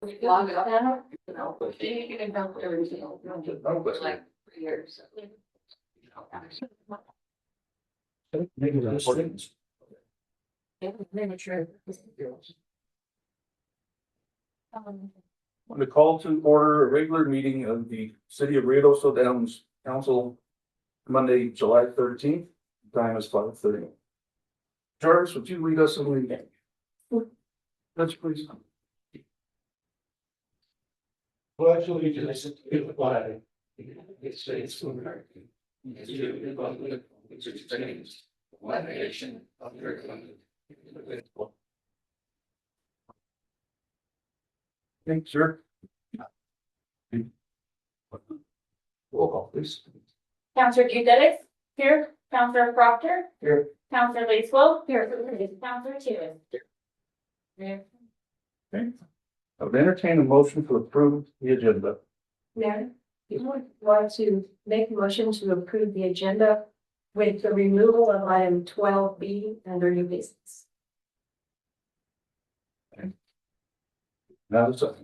Long enough now, you know, but you can help everything, like 3 years. Maybe that's things. Want to call to order a regular meeting of the City of Ruidoso Downs Council, Monday, July 13th. Time is 5:30. Jarvis, would you lead us in the meeting? That's please. Pledge allegiance to the flag. United States of America. And to the republic which stands one nation under God, indivisible. Thanks, sir. Roll call, please. Counselor Dudas, here. Counselor Proctor. Here. Counselor Lacewell. Here. Counselor Tuis. Mayor. Okay. I would entertain a motion to approve the agenda. Mayor, you want to make a motion to approve the agenda with the removal of item 12B under new business. Now, so.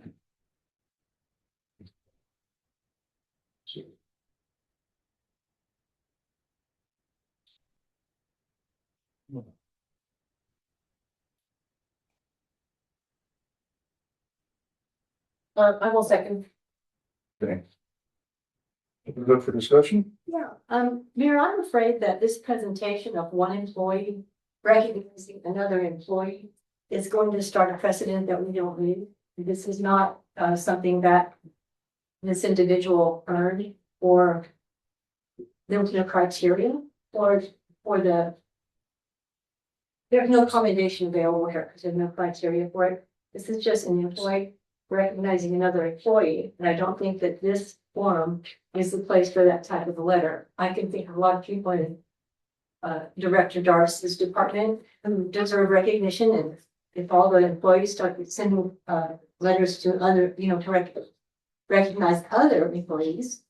I will second. Okay. Good for discussion? Yeah, Mayor, I'm afraid that this presentation of one employee recognizing another employee is going to start a precedent that we don't need. This is not something that this individual earned, or there was no criteria for the. There's no accommodation available here because there's no criteria for it. This is just an employee recognizing another employee, and I don't think that this forum is the place for that type of a letter. I can think of a lot of people in Director Darcy's department who deserve recognition, and if all the employees start sending letters to other, to recognize other employees,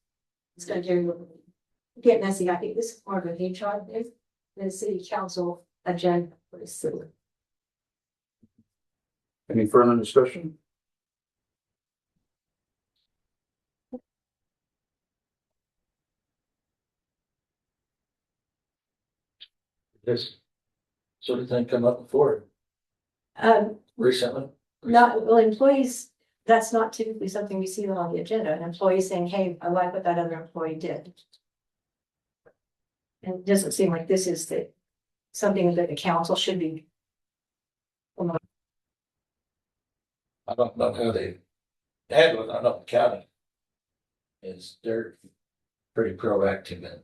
it's going to get messy. I think this is more of an HR thing than a city council agenda for the city. Any further discussion? This sort of thing come up before recently. Employees, that's not typically something we see on the agenda, an employee saying, hey, I like what that other employee did. And it doesn't seem like this is something that the council should be. I don't know how they handle it. I know the county they're pretty proactive in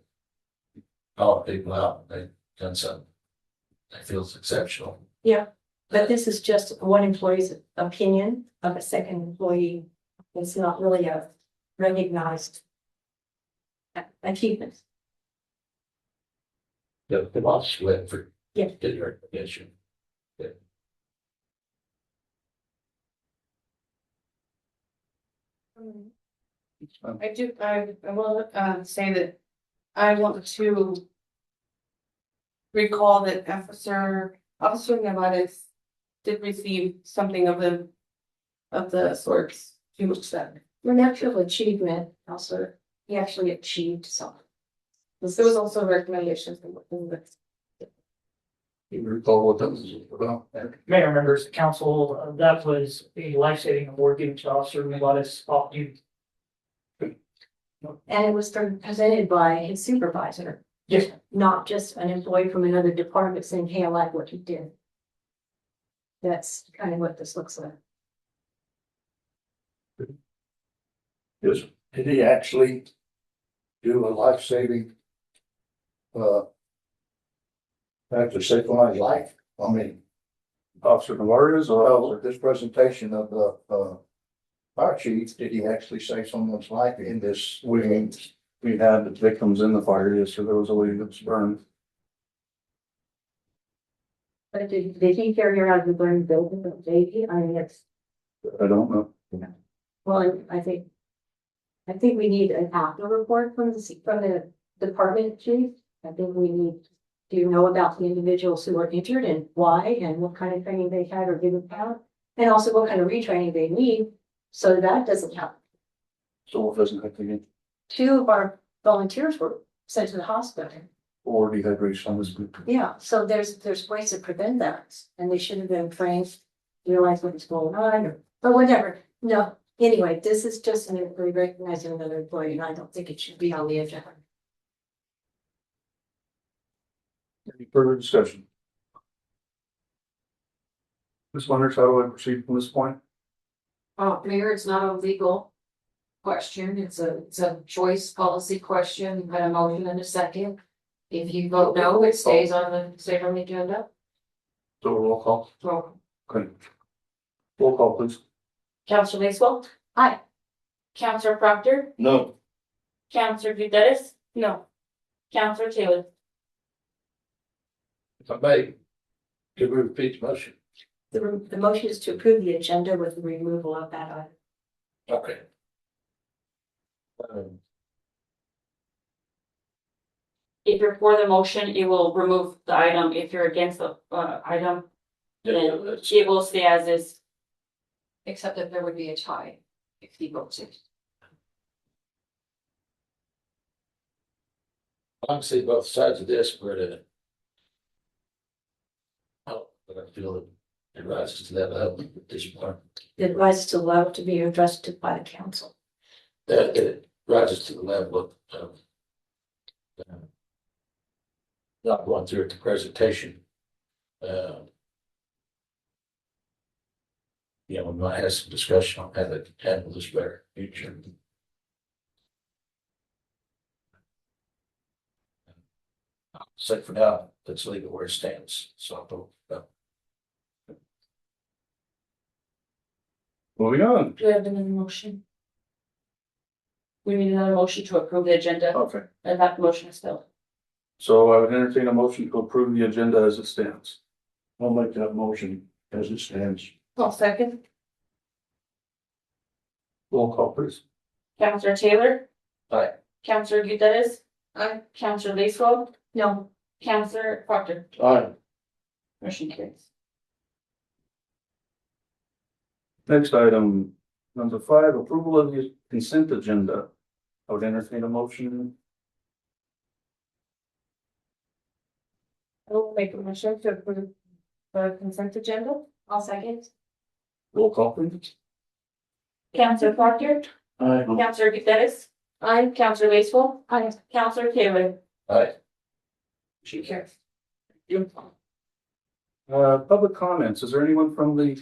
calling people out. They've done something that feels exceptional. Yeah, but this is just one employee's opinion of a second employee. It's not really a recognized achievement. The boss went for Yeah. did recognition. I will say that I want to recall that Officer Nevares did receive something of the sorts. He was said. An actual achievement, also, he actually achieved something. There was also recommendations from the. You recall what that was about? Mayor, members of council, that was a life-saving award given to Officer Nevares off duty. And it was presented by his supervisor. Yes. Not just an employee from another department saying, hey, I like what you did. That's kind of what this looks like. Yes. Did he actually do a life-saving Actually saved my life. I mean, Officer Navarez or this presentation of the fire chief, did he actually save someone's life in this? we had the victims in the fire, yes, so there was a lady that was burned. But did he carry her out of the burned building of baby? I mean, it's, I don't know. well, I think we need an after report from the department chief. I think we need to know about the individuals who were injured and why and what kind of training they had or didn't have. And also what kind of retraining they need So that doesn't happen. So it doesn't have to be, 2 of our volunteers were sent to the hospital. or dehydration on this group. Yeah, so there's ways to prevent that, and they should have been trained, realize what's going on, or whatever. No, anyway, this is just an employee recognizing another employee, and I don't think it should be on the agenda. Any further discussion? Ms. Leonard, how do I proceed from this point? Mayor, it's not a legal question, it's a choice policy question, you've got a motion and a second. If you vote no, it stays on the agenda. So roll call. So, Okay. Roll call, please. Counselor Lacewell. Aye. Counselor Proctor, No, Counselor Dudas, No, Counselor Taylor. if I may, could we repeat the motion? The motion is to approve the agenda with the removal of that item. Okay. If you're for the motion, it will remove the item. If you're against the item, Yeah, then that's- it will stay as is. except that there would be a tie if he votes it. I can see both sides of this, but but I feel it rises to that level at this point. It rises to the level to be addressed to by the council. That it rises to the level of not going through the presentation. We might have some discussion on how to handle this better in the future. So for now, let's leave it where it stands, so. Moving on. Do we have another motion? We need another motion to approve the agenda, Okay, and that motion is still. so I would entertain a motion to approve the agenda as it stands. I'll make that motion as it stands. I'll second. Roll call, please. Counselor Taylor. Aye. Counselor Dudas, Aye. Counselor Lacewell, No, Counselor Proctor. Aye. Motion carries. Next item, number 5, approval of the consent agenda. I would entertain a motion. I will make a motion to approve the consent agenda. I'll second. Roll call, please. Counselor Proctor, Aye. Counselor Dudas, Aye. Counselor Lacewell, Aye. Counselor Taylor. Aye. Motion carries. Public comments. Is there anyone from the,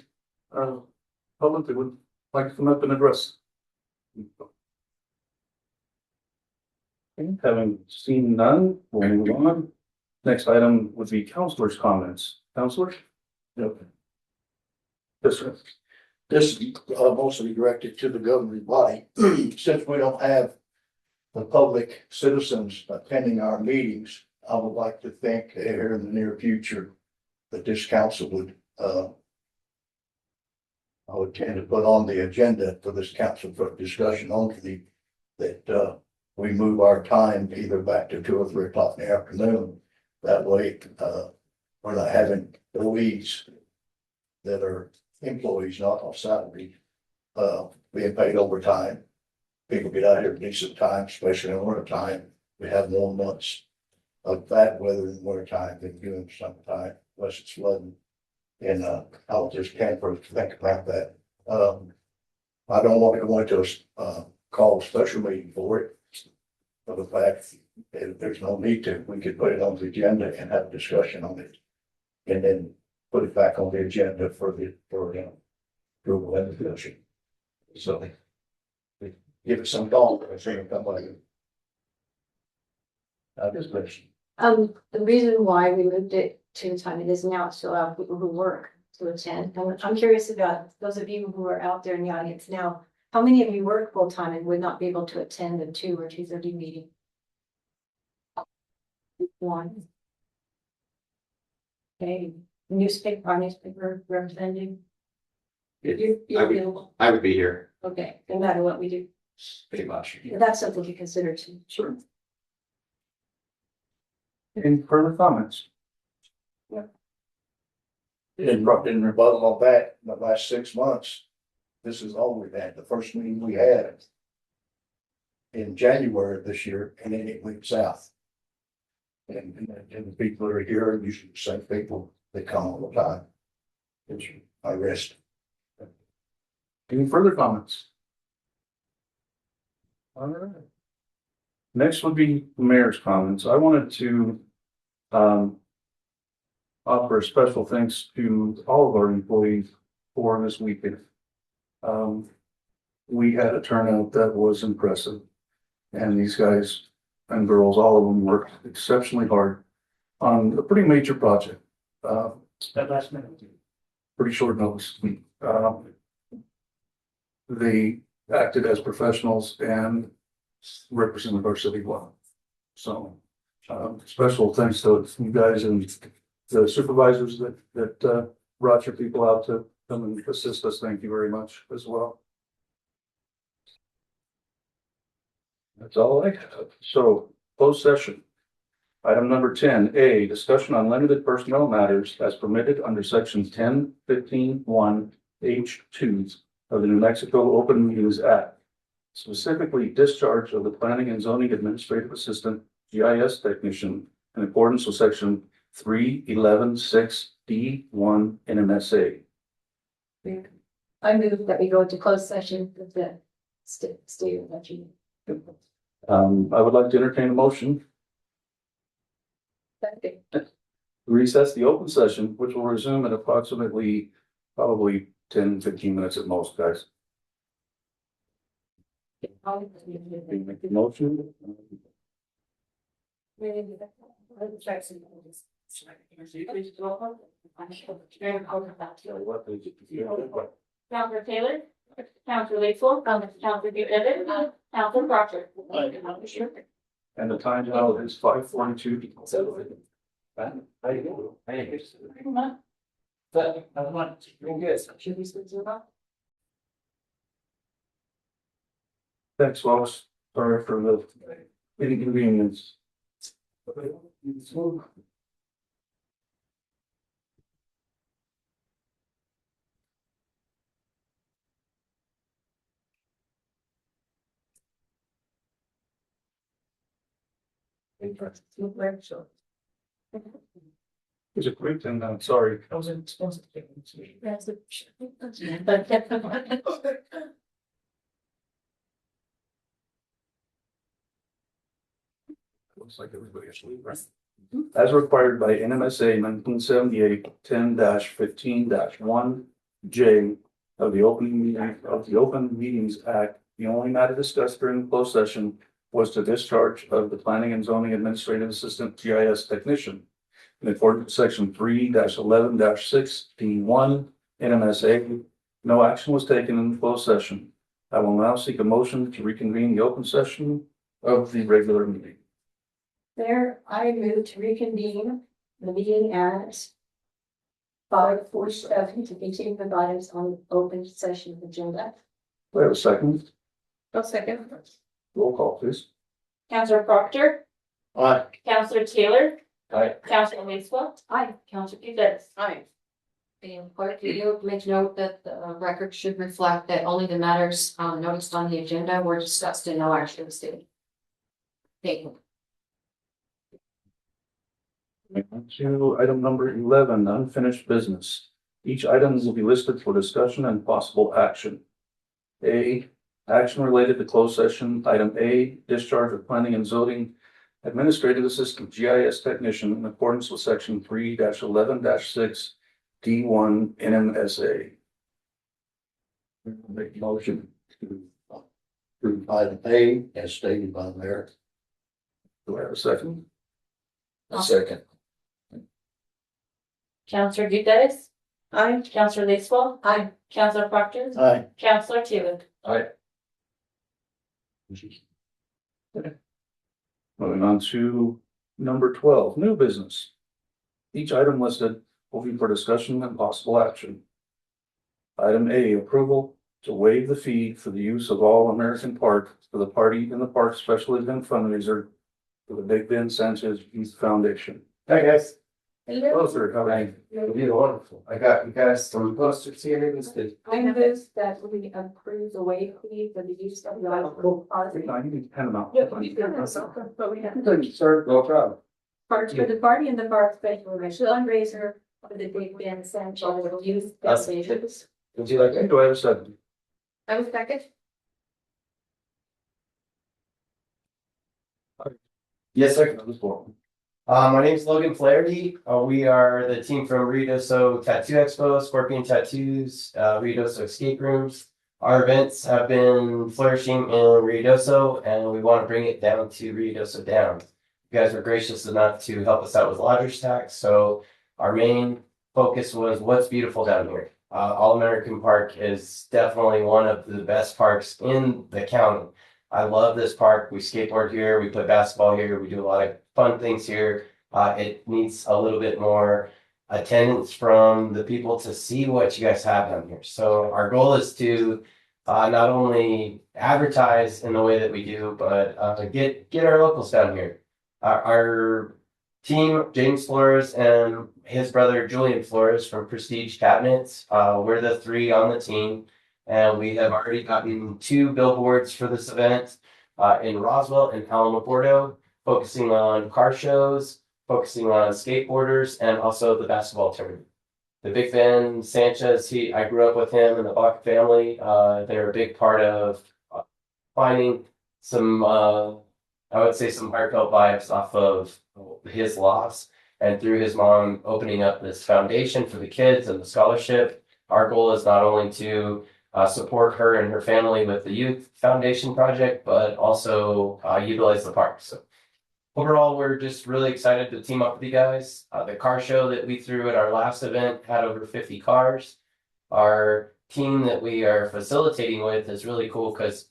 public that would like to come up and address? Okay, having seen none, we'll move on. Next item would be counselors' comments. Counselors? Yep. Yes, sir. This is mostly directed to the governing body. Since we don't have the public citizens attending our meetings, I would like to think here in the near future that this council would, I would tend to put on the agenda for this council for discussion only that we move our time either back to 2 or 3 o'clock in the afternoon. That way, we're not having employees that are employees, not on salary, being paid overtime. People get out here at decent time, especially in winter time. We have more months of bad weather in winter time than during summertime, unless it's flooding. And I'll just can't think about that. I don't want to go into a call a special meeting for it. For the fact that there's no need to, we could put it on the agenda and have a discussion on it. And then put it back on the agenda for approval and discussion. So give it some thought, I think, come by. Just mention. The reason why we moved it to the time it is now is to allow people who work to attend. And I'm curious about those of you who are out there in the audience now, how many of you work full time and would not be able to attend the 2 or 2:30 meeting? One. Okay, our newspaper representative. You're available. I would be here, Okay, no matter what we do, pretty much. that's something to consider too. Sure. Any further comments? In rebuttal on that, in the last 6 months, this is all we've had. The first meeting we had in January of this year, and then it went south. And the people that are here are usually the same people that come all the time. I rest. Any further comments? All right. Next would be the mayor's comments. I wanted to offer a special thanks to all of our employees for this weekend. We had a turnout that was impressive. And these guys and girls, all of them worked exceptionally hard on a pretty major project. That last minute. Pretty short notice. They acted as professionals and represented our city well. So, special thanks to you guys and the supervisors that brought your people out to come and assist us. Thank you very much as well. That's all I have. So, closed session. Item number 10A, discussion on limited personnel matters as permitted under section 10-15-1 H2 of the New Mexico Open Meetings Act. Specifically, discharge of the planning and zoning administrative assistant GIS technician in accordance with section 311-6D1 NMSA. I move that we go into closed session with the state of Virginia. I would like to entertain a motion to recess the open session, which will resume at approximately probably 10-15 minutes at most, guys. Make the motion. Counselor Taylor, Counselor Lakesville, Counselor Evans, Counselor Proctor. And the time now is 5:42. Thanks, Wallace. Sorry for the inconvenience. It's a quick thing, I'm sorry. I was in expensive. Looks like everybody is leaving, right? As required by NMSA 1978 10-15-1 J of the Open Meetings Act, the only matter discussed during the closed session was the discharge of the planning and zoning administrative assistant GIS technician. In accordance with section 3-11-6D1 NMSA, no action was taken in the closed session. I will now seek a motion to reconvene the open session of the regular meeting. There, I move to reconvene the meeting at 5:47 to continue the items on the open session agenda. Do I have a second? I'll second. Roll call, please. Counselor Proctor, Aye. Counselor Taylor. Aye. Counselor Lakesville, Aye. Counselor Evans. Aye. And clerk, you make note that the record should reflect that only the matters noticed on the agenda were discussed and no action was taken. Thank you. To item number 11, unfinished business. Each item will be listed for discussion and possible action. A, action related to closed session. Item A, discharge of planning and zoning administrative assistant GIS technician in accordance with section 3-11-6 D1 NMSA. Make a motion to approve item A as stated by the mayor. Do I have a second? A second. Counselor Dudas, Aye. Counselor Lakesville, Aye. Counselor Proctor, Aye. Counselor Taylor. Moving on to number 12, new business. Each item listed will be for discussion and possible action. Item A, approval to waive the fee for the use of All American Park for the Party in the Park Special Event Fundraiser for the Big Ben Sanchez Youth Foundation. Hey, guys. Those are coming. It'll be wonderful. I got you guys some posters here. This is I noticed that we approved the waive fee for the use of the local park. No, you need to pen them out. Yeah, we did this, but we have Sir, no problem. parks for the party and the park special fundraiser for the Big Ben Sancho Youth Foundations. Would you like Okay, do I have a second? I was second. Yes, sir. This one. My name's Logan Flaherty. We are the team from Ruidoso Tattoo Expo, Scorpion Tattoos, Ruidoso Escape Rooms. Our events have been flourishing in Ruidoso, and we want to bring it down to Ruidoso Downs. You guys were gracious enough to help us out with lodger's tax, so our main focus was what's beautiful down here. All American Park is definitely one of the best parks in the county. I love this park. We skateboard here, we play basketball here, we do a lot of fun things here. It needs a little bit more attendance from the people to see what you guys have down here. So our goal is to not only advertise in the way that we do, but get our locals down here. Our team, James Flores and his brother Julian Flores from Prestige Cabinets, we're the three on the team. And we have already gotten 2 billboards for this event in Roswell and Alamogordo, focusing on car shows, focusing on skateboarders, and also the basketball tournament. The Big Ben Sanchez, I grew up with him and the Bach family. They're a big part of finding some, I would say, some heartfelt vibes off of his loss, and through his mom opening up this foundation for the kids and the scholarship. Our goal is not only to support her and her family with the youth foundation project, but also utilize the park. So overall, we're just really excited to team up with you guys. The car show that we threw at our last event had over 50 cars. Our team that we are facilitating with is really cool because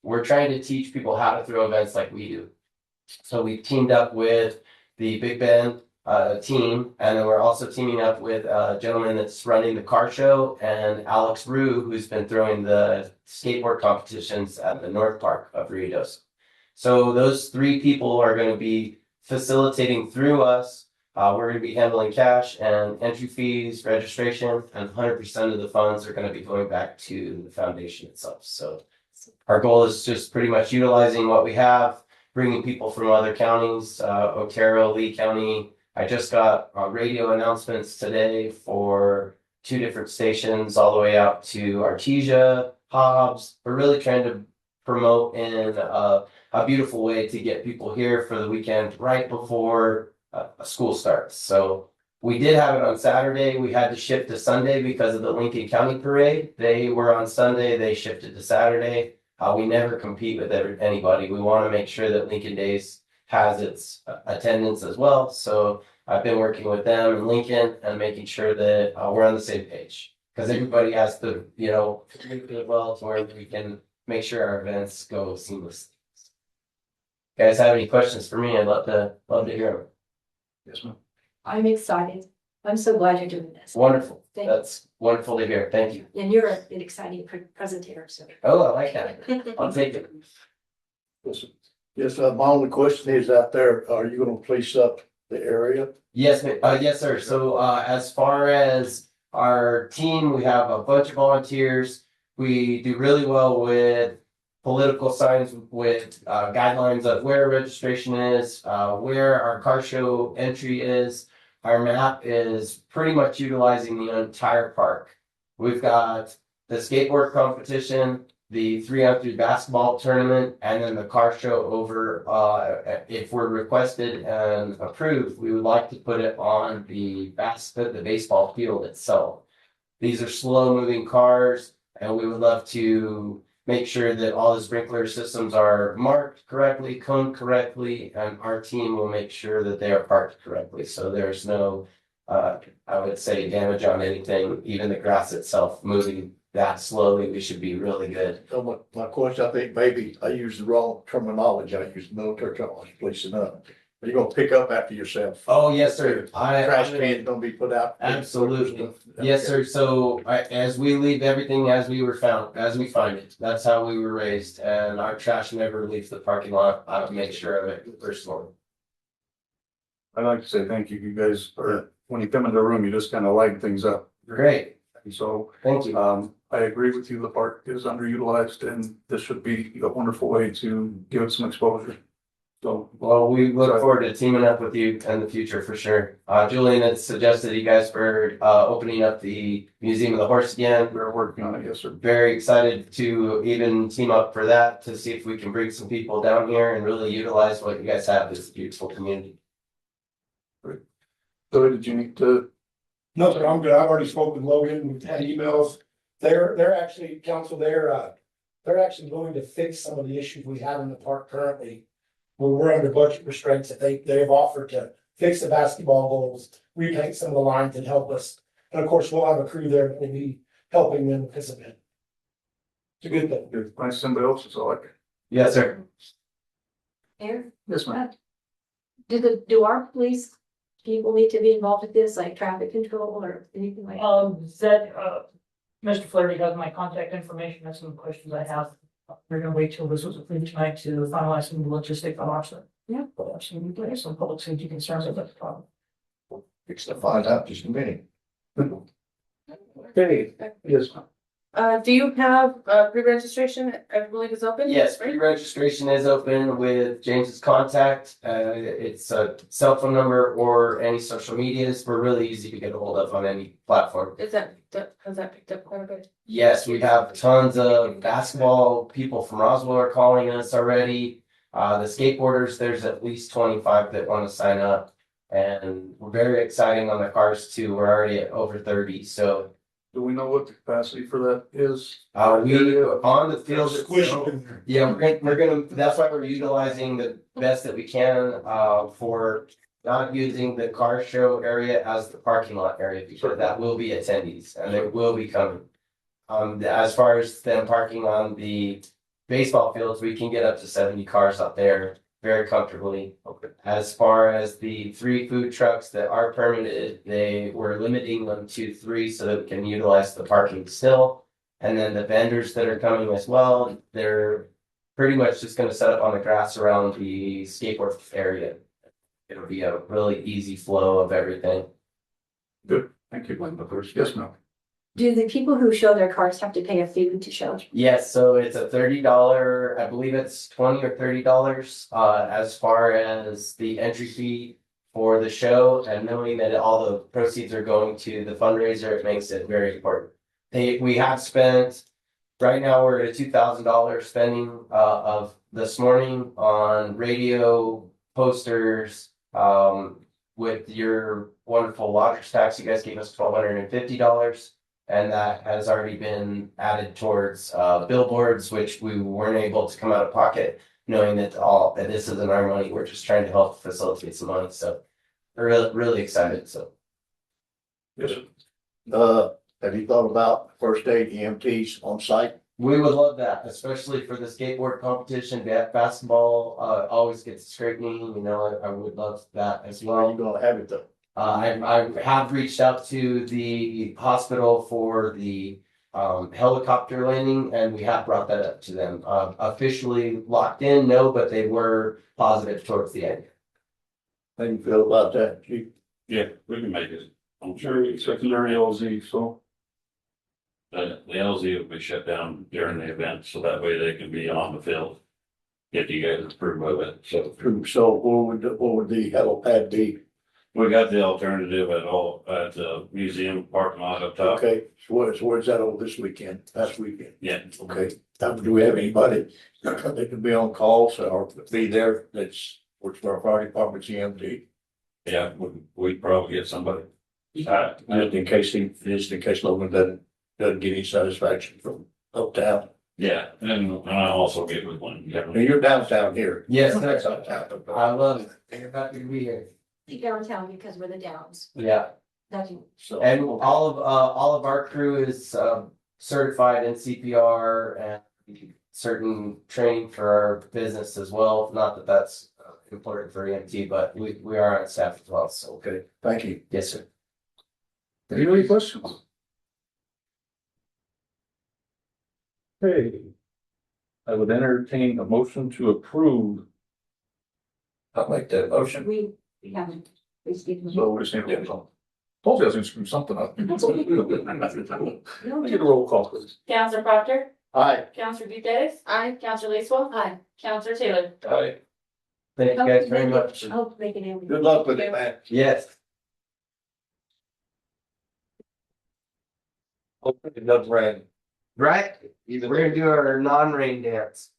we're trying to teach people how to throw events like we do. So we teamed up with the Big Ben team, and then we're also teaming up with a gentleman that's running the car show, and Alex Rue, who's been throwing the skateboard competitions at the North Park of Ruidoso. So those 3 people are going to be facilitating through us. We're going to be handling cash and entry fees, registration, and 100% of the funds are going to be going back to the foundation itself. So our goal is just pretty much utilizing what we have, bringing people from other counties, Otero, Lee County. I just got radio announcements today for 2 different stations all the way out to Artesia, Hobbs. We're really trying to promote in a beautiful way to get people here for the weekend right before school starts. So we did have it on Saturday. We had to shift to Sunday because of the Lincoln County Parade. They were on Sunday, they shifted to Saturday. We never compete with anybody. We want to make sure that Lincoln Days has its attendance as well. So I've been working with them in Lincoln and making sure that we're on the same page. Because everybody has to, communicate well to where we can make sure our events go seamlessly. Guys have any questions for me? I'd love to hear them. Yes, ma'am. I'm excited. I'm so glad you're doing this. Wonderful. Thank you. That's wonderful to hear. Thank you. And you're an exciting presenter, so. Oh, I like that. I'll take it. Yes, my only question is out there, are you gonna police up the area? Yes, yes, sir. So as far as our team, we have a bunch of volunteers. We do really well with political signs, with guidelines of where registration is, where our car show entry is. Our map is pretty much utilizing the entire park. We've got the skateboard competition, the 3-on-3 basketball tournament, and then the car show over. If we're requested and approved, we would like to put it on the baseball field itself. These are slow moving cars, and we would love to make sure that all the sprinkler systems are marked correctly, coned correctly, and our team will make sure that they are parked correctly. So there's no, I would say, damage on anything, even the grass itself moving that slowly. We should be really good. So my question, I think maybe I used the wrong terminology. I used military terminology, policing up. Are you gonna pick up after yourself? Oh, yes, sir. Trash cans gonna be put out? Absolutely. Yes, sir. So as we leave everything as we find it, that's how we were raised, and our trash never leaves the parking lot. I make sure of it personally. I'd like to say thank you. You guys are when you come into the room, you just kind of light things up. Great, And so, thank you. I agree with you, the park is underutilized and this should be a wonderful way to give it some exposure. So, Well, we look forward to teaming up with you in the future for sure. Julian had suggested you guys for opening up the Museum of the Horse again. we're working on it, yes, sir. Very excited to even team up for that to see if we can bring some people down here and really utilize what you guys have, this beautiful community. So did you need to, No, sir, I'm good. I've already spoken with Logan. We've had emails. They're actually, council, they're actually going to fix some of the issues we have in the park currently. Where we're under budget restraints that they've offered to fix the basketball goals, repaint some of the lines and help us. And of course, we'll have a crew there that will be helping them with this event. It's a good thing. if find somebody else, it's all like, Yes, sir. Mayor, yes, ma'am. do our police people need to be involved with this, like traffic control or anything like? Mr. Flaherty has my contact information. That's some questions I have. We're gonna wait till this was approved tonight to finalize some logistic on our side. Yeah. But absolutely, there's some public safety concerns about the problem. Fix to find out just a minute. Okay, yes, ma'am. Do you have, pre-registration, I believe is open? Yes, right? pre-registration is open with James's contact. It's a cell phone number or any social medias. We're really easy to get a hold of on any platform. Has that picked up quite a bit? Yes, we have tons of basketball people from Roswell are calling us already. The skateboarders, there's at least 25 that want to sign up. And we're very exciting on the cars too. We're already at over 30. So Do we know what the capacity for that is? we on the field. Squish itself- it in there. Yeah, we're gonna, that's why we're utilizing the best that we can, for not using the car show area as the parking lot area, because that will be attendees and they will be coming. As far as them parking on the baseball fields, we can get up to 70 cars up there very comfortably. As far as the 3 food trucks that are permitted, they were limiting them to 3 so that we can utilize the parking still. And then the vendors that are coming as well, they're pretty much just gonna set up on the grass around the skateboard area. It'll be a really easy flow of everything. Good, thank you, Linda, first, yes, ma'am. Do the people who show their cars have to pay a fee to show? Yes, so it's a $30, I believe it's $20 or $30, as far as the entry fee for the show, and knowing that all the proceeds are going to the fundraiser, it makes it very important. We have spent, right now, we're at a $2,000 spending, of this morning on radio, posters, with your wonderful lodger's tax, you guys gave us $1,250. And that has already been added towards billboards, which we weren't able to come out of pocket, knowing that that this isn't our money. We're just trying to help facilitate some money. So we're really excited. So Yes, sir. Have you thought about first aid EMTs on site? we would love that, especially for the skateboard competition. Basketball always gets scrutiny. You know, I would love that as Where are well. you gonna have it though? I have reached out to the hospital for the helicopter landing, and we have brought that up to them. Officially locked in, no, but they were positive towards the end. How do you feel about that, Chief? Yeah, we can make it. I'm Sure, sure secondary LZ, so, the LZ will be shut down during the event, so that way they can be on the field. If you guys approve of it, so So what would the helipad be? we got the alternative at the museum parking lot up top. Okay, so where's that over this weekend, past weekend? Yeah, Okay, now, do we have anybody that could be on calls or be there that's works for our fire department's EMT? yeah, we'd probably get somebody. Just in case Logan doesn't get any satisfaction from uptown. Yeah, and I also get with one. Now, you're downtown here. Yes, That's sir. uptown. I love it. You're happy to be here. Downtown because we're the Downs. Yeah. That's So. And all of our crew is certified in CPR and certain training for our business as well. Not that that's important for EMT, but we are on staff as well. So Okay, thank you. yes, sir. any questions? Okay. I would entertain a motion to approve, I'll make that motion. we haven't. We speak. so we're just gonna do Told you I was gonna screw something up. Can I get a roll call, please? Counselor Proctor, Aye. Counselor Gutierrez, Aye. Counselor Lacewell, Hi. Counselor Taylor. Aye. Thank you guys very much. Hope they can. Good luck with it, man. Yes. Hopefully it does rain. Right? We're gonna do our non-rain dance.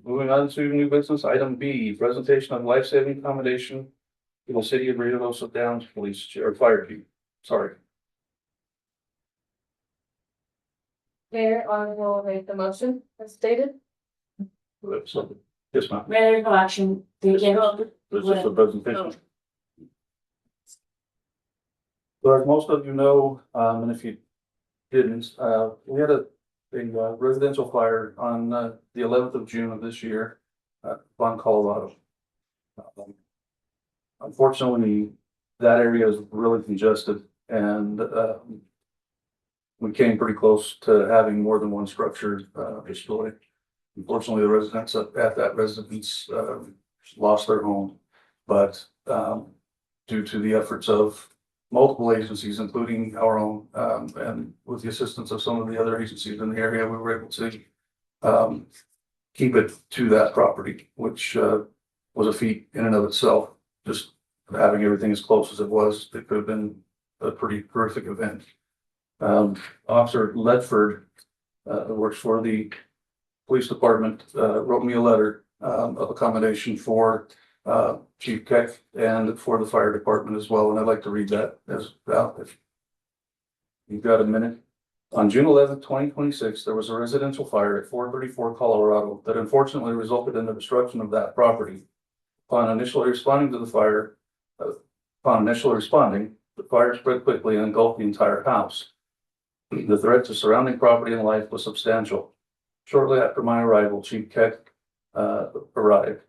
Moving on to new business, item B, presentation of life-saving accommodation to the city of Ruidoso Downs Police or Fire Chief, sorry. Mayor, I will make the motion as stated. So, yes, ma'am. Mayor collection, they can. This is the presentation. So as most of you know, and if you didn't, we had a residential fire on the 11th of June of this year, on Colorado. Unfortunately, that area is really congested, and we came pretty close to having more than one structure destroyed. Unfortunately, the residents at that residence lost their home, but due to the efforts of multiple agencies, including our own, and with the assistance of some of the other agencies in the area, we were able to keep it to that property, which was a feat in and of itself. Just having everything as close as it was, it could have been a pretty horrific event. Officer Ledford, who works for the police department, wrote me a letter of accommodation for Chief Keck and for the fire department as well, and I'd like to read that as well, if you've got a minute. On June 11th, 2026, there was a residential fire at 434 Colorado that unfortunately resulted in the destruction of that property. Upon initially responding, the fire spread quickly and engulfed the entire house. The threat to surrounding property and life was substantial. Shortly after my arrival, Chief Keck arrived.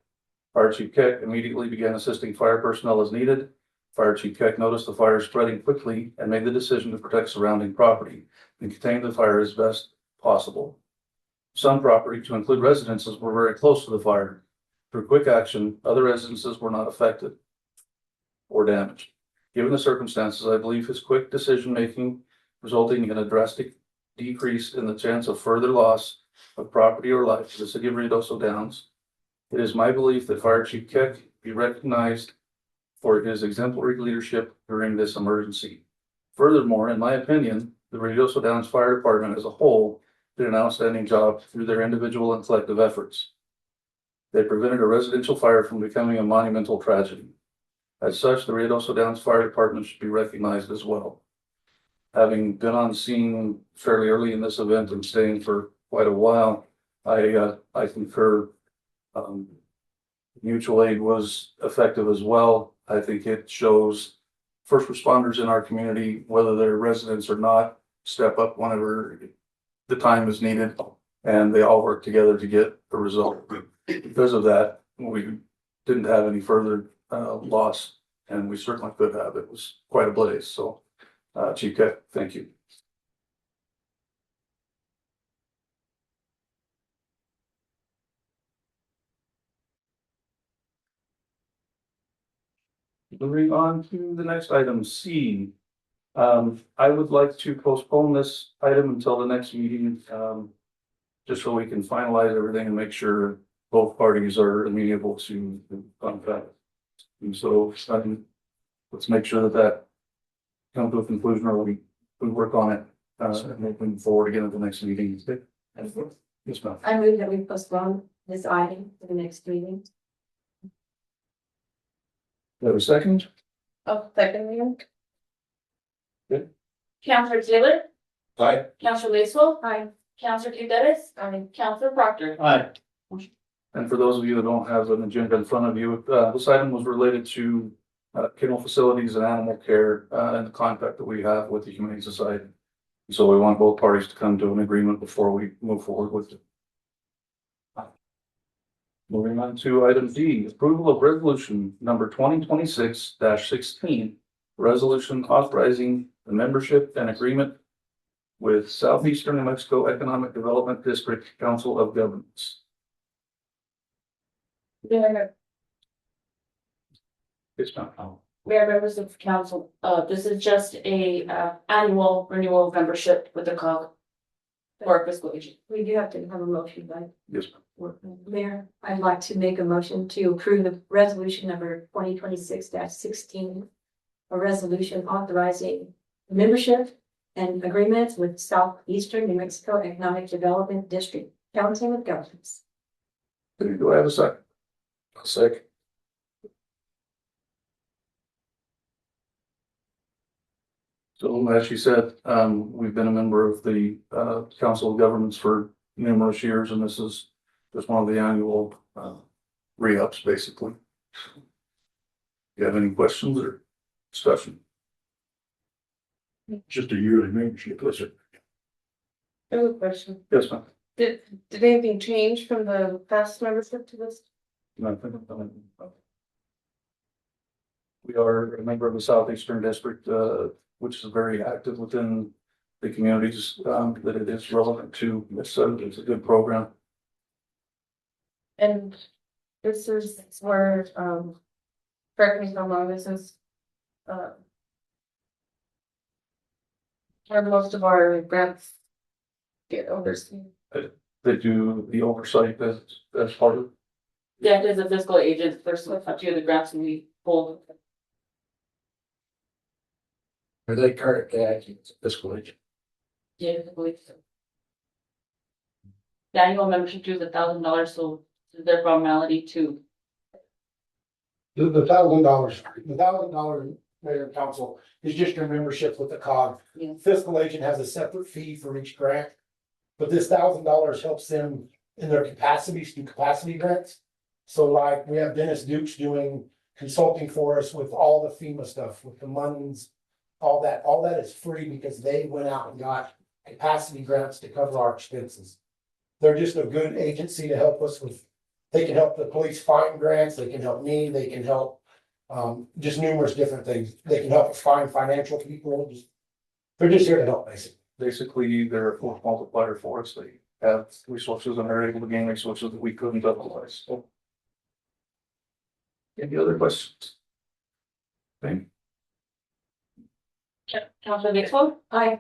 Fire Chief Keck immediately began assisting fire personnel as needed. Fire Chief Keck noticed the fire spreading quickly and made the decision to protect surrounding property and contain the fire as best possible. Some property, to include residences, were very close to the fire. Through quick action, other residences were not affected or damaged. Given the circumstances, I believe his quick decision-making resulting in a drastic decrease in the chance of further loss of property or life to the city of Ruidoso Downs. It is my belief that Fire Chief Keck be recognized for his exemplary leadership during this emergency. Furthermore, in my opinion, the Ruidoso Downs Fire Department as a whole did an outstanding job through their individual and collective efforts. They prevented a residential fire from becoming a monumental tragedy. As such, the Ruidoso Downs Fire Department should be recognized as well. Having been on scene fairly early in this event and staying for quite a while, I concur. Mutual aid was effective as well. I think it shows first responders in our community, whether they're residents or not, step up whenever the time is needed, and they all work together to get a result. Because of that, we didn't have any further loss, and we certainly could have. It was quite a blaze. So, Chief Keck, thank you. Moving on to the next item, C. I would like to postpone this item until the next meeting, just so we can finalize everything and make sure both parties are amenable to the contract. And so, let's make sure that comes to a conclusion, or we work on it, and moving forward again at the next meeting. Yes, ma'am. I move that we postpone this item to the next meeting. Do you have a second? Oh, second. Counselor Taylor, Aye. Counselor Lacewell, Hi. Counselor Gutierrez, Counselor Proctor. Aye. And for those of you that don't have an agenda in front of you, this item was related to kennel facilities and animal care, and the contract that we have with the Humane Society. So we want both parties to come to an agreement before we move forward with it. Moving on to item D, approval of resolution number 2026-16, resolution authorizing the membership and agreement with Southeastern New Mexico Economic Development District Council of Governments. Yes, ma'am. Mayor, members of council, this is just a, annual renewal of membership with the COG for fiscal agent. We do have to have a motion, by Yes, ma'am. Mayor, I'd like to make a motion to approve the resolution number 2026-16. A resolution authorizing membership and agreements with Southeastern New Mexico Economic Development District Council of Governments. Do I have a second? A second. So as she said, we've been a member of the Council of Governments for numerous years, and this is just one of the annual re-ups, basically. Do you have any questions or discussion? Just a yearly membership, listen. I have a question. Yes, ma'am. Did anything change from the past membership to this? Nothing. We are a member of the Southeastern District, which is very active within the communities that it is relevant to. It's a good program. And this is where, correct me if I'm wrong, this is, where most of our grants get overseen. They do the oversight as part of. Yeah, as a fiscal agent, there's a few of the grants we pulled. Are they currently acting as a fiscal agent? Yeah, I believe so. The annual membership due is $1,000, so their formality too. The $1,000, mayor and council is just your membership with the COG. Yeah. Fiscal agent has a separate fee for each grant. But this $1,000 helps them in their capacities through capacity grants. So like we have Dennis Dukes doing consulting for us with all the FEMA stuff, with the monies, all that is free because they went out and got capacity grants to cover our expenses. They're just a good agency to help us with, they can help the police find grants, they can help me, they can help just numerous different things. They can help us find financial people. They're just here to help basically. Basically, they're a force multiplier for us. They have resources and are able to gain resources that we couldn't otherwise. So. Any other questions? Okay. Councilor Dixon? Aye.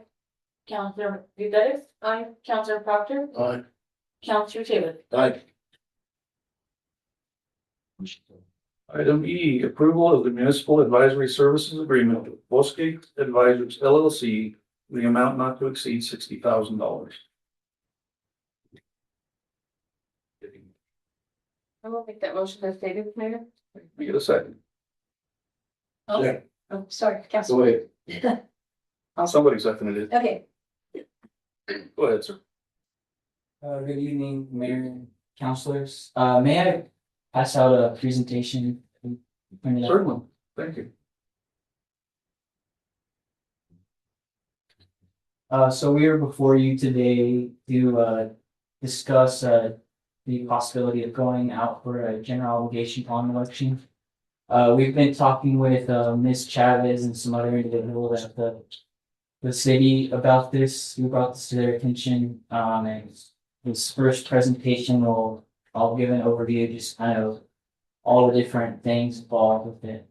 Councilor Eustace? Aye. Councilor Proctor? Aye. Councilor Taylor? Aye. Item E, approval of the municipal advisory services agreement with Bosque Advisors LLC, the amount not to exceed $60,000. I will make that motion as stated, Mayor. We get a second. Yeah. Oh, sorry, So Council. wait, Somebody seconded it. Okay, Go ahead, sir. Good evening, Mayor and Councilors. May I pass out a presentation? Certainly. Thank you. So we are before you today to discuss the possibility of going out for a general obligation bond election. We've been talking with Ms. Chavez and some other individuals at the city about this. We brought this to their attention, and this first presentation I'll give an overview, just kind of all the different things involved with it.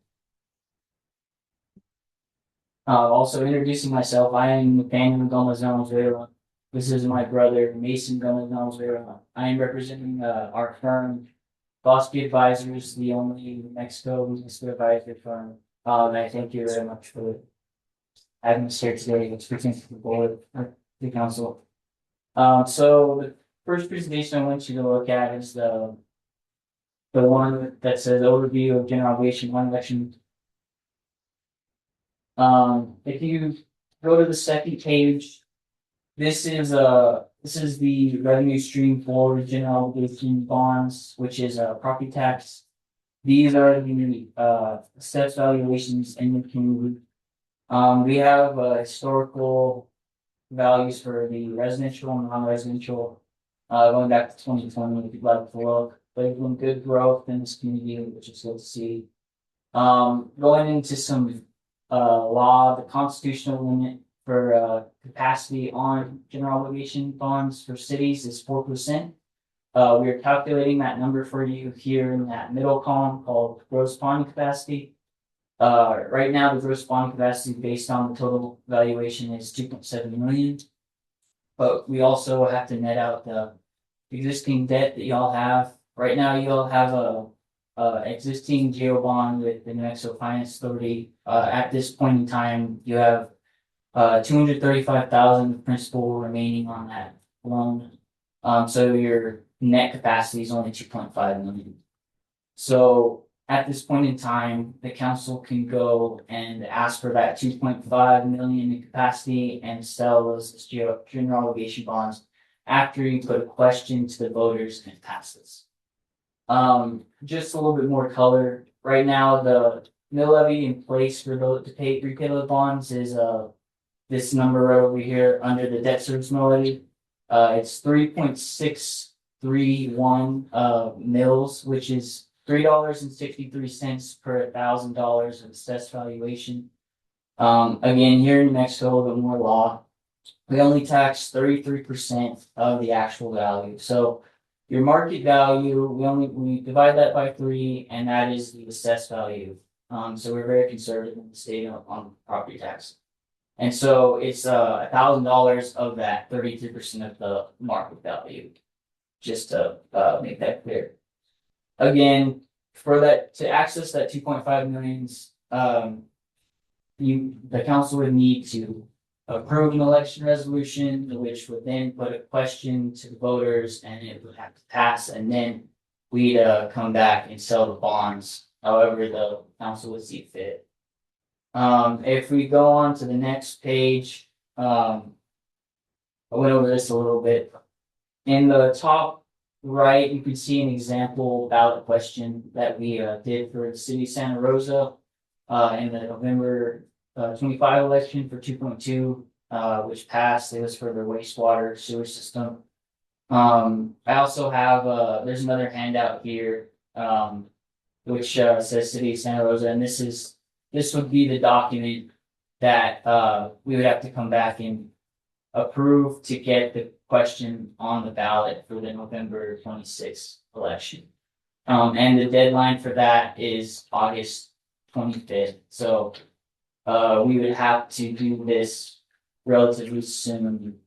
Also introducing myself, I am Nathaniel Gomez Valenzuela. This is my brother, Mason Gomez Valenzuela. I am representing our firm, Bosque Advisors, the only New Mexico business advisory firm. And I thank you very much for having us here today and speaking to the board, the council. So the first presentation I want you to look at is the one that says overview of general obligation bond election. If you go to the second page, this is the revenue stream for general obligation bonds, which is property tax. These are the assessed valuations in the community. We have historical values for the residential and non-residential, going back to 2020, if you'd like to look. There's been good growth in this community, which is good to see. Going into some law, the constitutional limit for capacity on general obligation bonds for cities is 4%. We are calculating that number for you here in that middle column called gross bonding capacity. Right now, the gross bond capacity based on the total valuation is 2.7 million. But we also have to net out the existing debt that y'all have. Right now, y'all have a existing geo bond with the New Mexico Finance Authority. At this point in time, you have 235,000 principal remaining on that loan. So your net capacity is only 2.5 million. So at this point in time, the council can go and ask for that 2.5 million in capacity and sell those general obligation bonds after you put a question to the voters and it passes. Just a little bit more color. Right now, the mill levy in place for those to repay those bonds is this number right over here under the debt service mill levy. It's 3.631 mils, which is $3.63 per $1,000 of assessed valuation. Again, here in New Mexico, a little bit more law. We only tax 33% of the actual value. So your market value, we divide that by 3, and that is the assessed value. So we're very conservative in the state on property tax. And so it's $1,000 of that 33% of the market value. Just to make that clear. Again, for that to access that 2.5 millions, the council would need to approve an election resolution, which would then put a question to the voters, and it would have to pass, and then we'd come back and sell the bonds, however the council would see fit. If we go on to the next page, I went over this a little bit. In the top right, you can see an example ballot question that we did for the city of Santa Rosa in the November 25 election for 2.2, which passed. It was for the wastewater sewer system. I also have there's another handout here which says City of Santa Rosa, and this would be the document that we would have to come back and approve to get the question on the ballot for the November 26th election. And the deadline for that is August 25th. So we would have to do this relatively soon.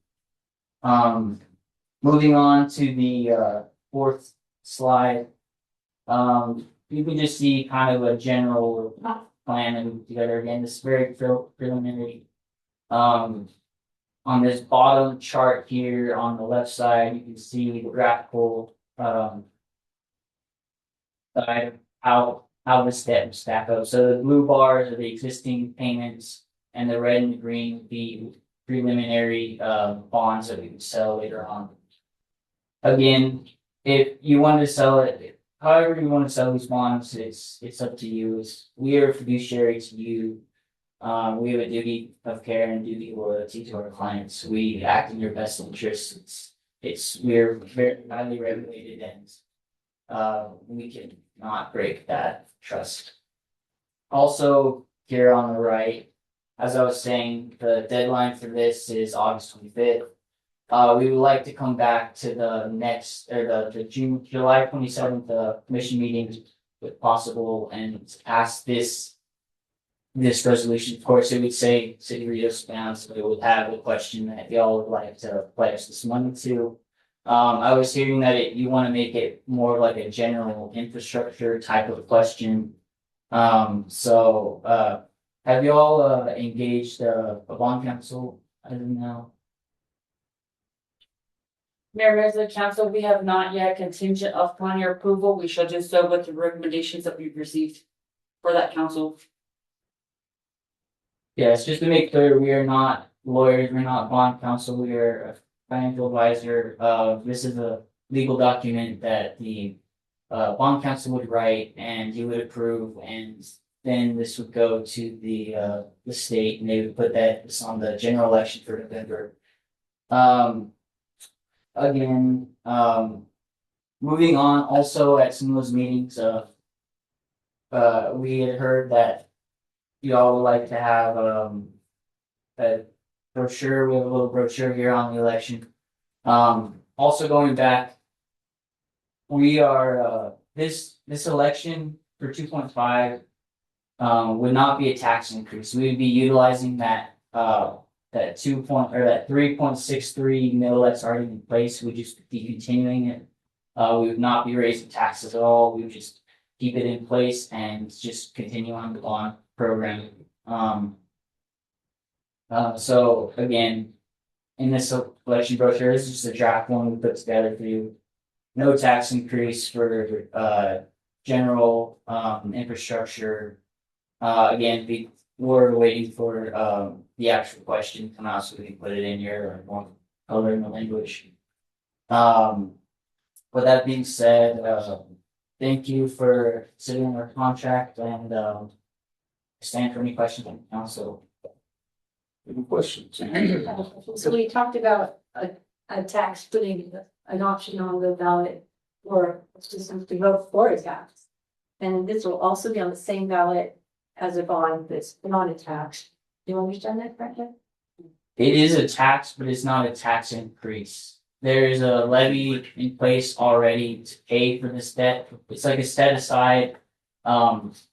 Moving on to the fourth slide. You can just see kind of a general plan that we put together. Again, this is very preliminary. On this bottom chart here on the left side, you can see the graphical side of how this debt would stack up. So the blue bars are the existing payments, and the red and the green would be preliminary bonds that we would sell later on. Again, if you want to sell it, however you want to sell these bonds, it's up to you. We are fiduciary to you. We have a duty of care and duty of loyalty to our clients. We act in your best interests. We're very highly regulated, and we can not break that trust. Also, here on the right, as I was saying, the deadline for this is August 25th. We would like to come back to the next, or the July 27th commission meeting if possible, and ask this resolution. Of course, it would say City of Rios bound, so it would have a question that y'all would like to pledge this money to. I was hearing that you want to make it more like a general infrastructure type of question. So have y'all engaged a bond council? I don't know. Mayor, members of the council, we have not yet contingent upon your approval. We shall do so with the recommendations that we've received for that council. Yes, just to make clear, we are not lawyers, we're not bond counsel, we are a financial advisor. This is a legal document that the bond counsel would write and you would approve, and then this would go to the state, and they would put this on the general election for November. Again, moving on, also at some of those meetings, we had heard that y'all would like to have a brochure. We have a little brochure here on the election. Also going back, we are this election for 2.5. would not be a tax increase. We would be utilizing that 3.63 mil that's already in place. We'd just be continuing it. We would not be raising taxes at all. We would just keep it in place and just continue on the bond program. So again, in this election brochure, this is just a draft one we put together for you. No tax increase for general infrastructure. Again, we're waiting for the actual question to come out so we can put it in here or more color in the language. With that being said, thank you for considering our contract and stand for any questions from the council. Any questions? So we talked about a tax, putting an option on the ballot for citizens to vote for a tax. And this will also be on the same ballot as a bond that's not a tax. Do you understand that correctly? It is a tax, but it's not a tax increase. There is a levy in place already to pay for this debt. It's like a set aside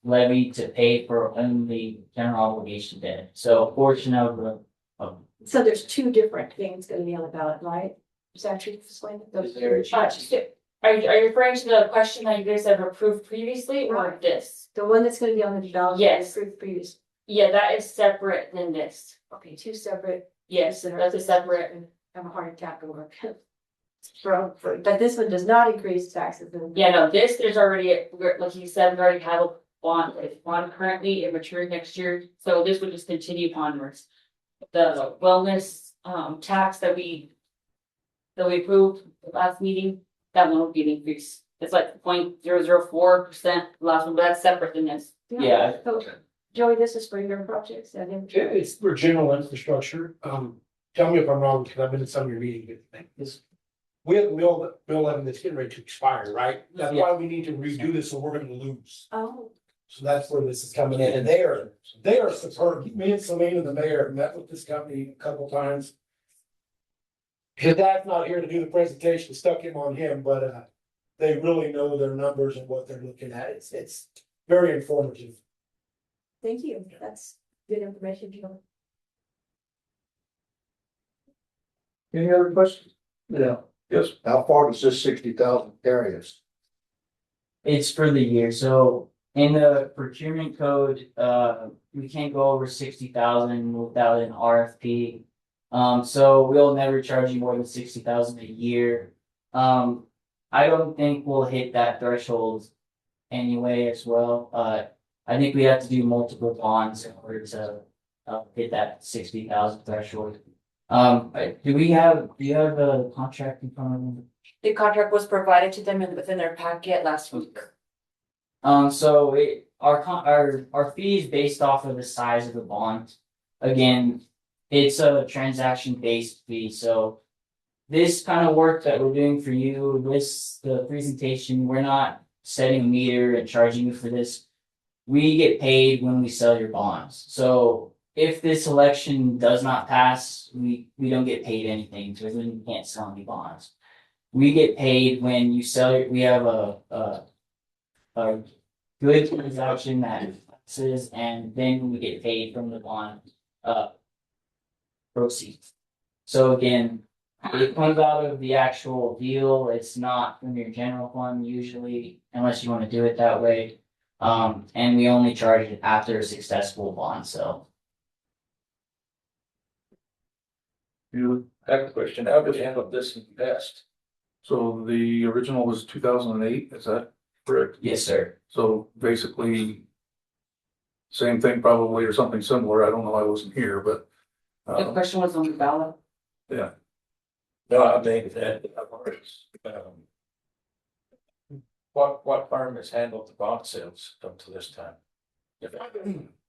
levy to pay for only general obligation debt. So a portion of the So there's two different things gonna be on the ballot, right? Is that true? Explain it. Is there- Are you referring to the question that you guys have approved previously or this? The one that's gonna be on the ballot. Yes. Approved previous. Yeah, that is separate than this. Okay, two separate. Yes, that's a separate. Have a heart attack or work. But this one does not increase taxes. Yeah, no, this is already, like you said, we already have a bond currently, it matures next year, so this would just continue onwards. The wellness tax that we approved the last meeting, that one will be an increase. It's like 0.004%, the last one, but that's separate than this. Yeah. So, Joey, this is for your projects. I didn't. It's for general infrastructure. Tell me if I'm wrong, because I've been at some of your meetings, but this. We have Bill 11 that's getting ready to expire, right? That's why we need to redo this, or we're gonna lose. Oh, So that's where this is coming in, and they are superb. Me and Selena, the mayor, met with this company a couple times. His dad's not here to do the presentation, stuck him on him, but they really know their numbers and what they're looking at. It's very informative. thank you. That's good information, Joey. Any other questions? Yeah, Yes. how far does this 60,000 carry us? It's for the year, so in the procurement code, we can't go over 60,000 without an RFP. So we'll never charge you more than 60,000 a year. I don't think we'll hit that threshold anyway as well. I think we have to do multiple bonds in order to hit that 60,000 threshold. Do you have the contract in front of you? The contract was provided to them within their packet last week. So our fee is based off of the size of the bond. Again, it's a transaction-based fee, so this kind of work that we're doing for you, the presentation, we're not setting a meter and charging you for this. We get paid when we sell your bonds. So if this election does not pass, we don't get paid anything because we can't sell any bonds. We get paid when you sell it. We have a good transaction that passes, and then we get paid from the bond proceeds. So again, it comes out of the actual deal. It's not from your general fund usually, unless you want to do it that way. And we only charge it after a successful bond sale. You, I have a question, how did you handle this in the past? so the original was 2008, is that correct? Yes, sir. So basically, same thing probably or something similar. I don't know, I wasn't here, but The question was on the ballot. yeah, No, I mean, that, what firm has handled the bond sales up to this time?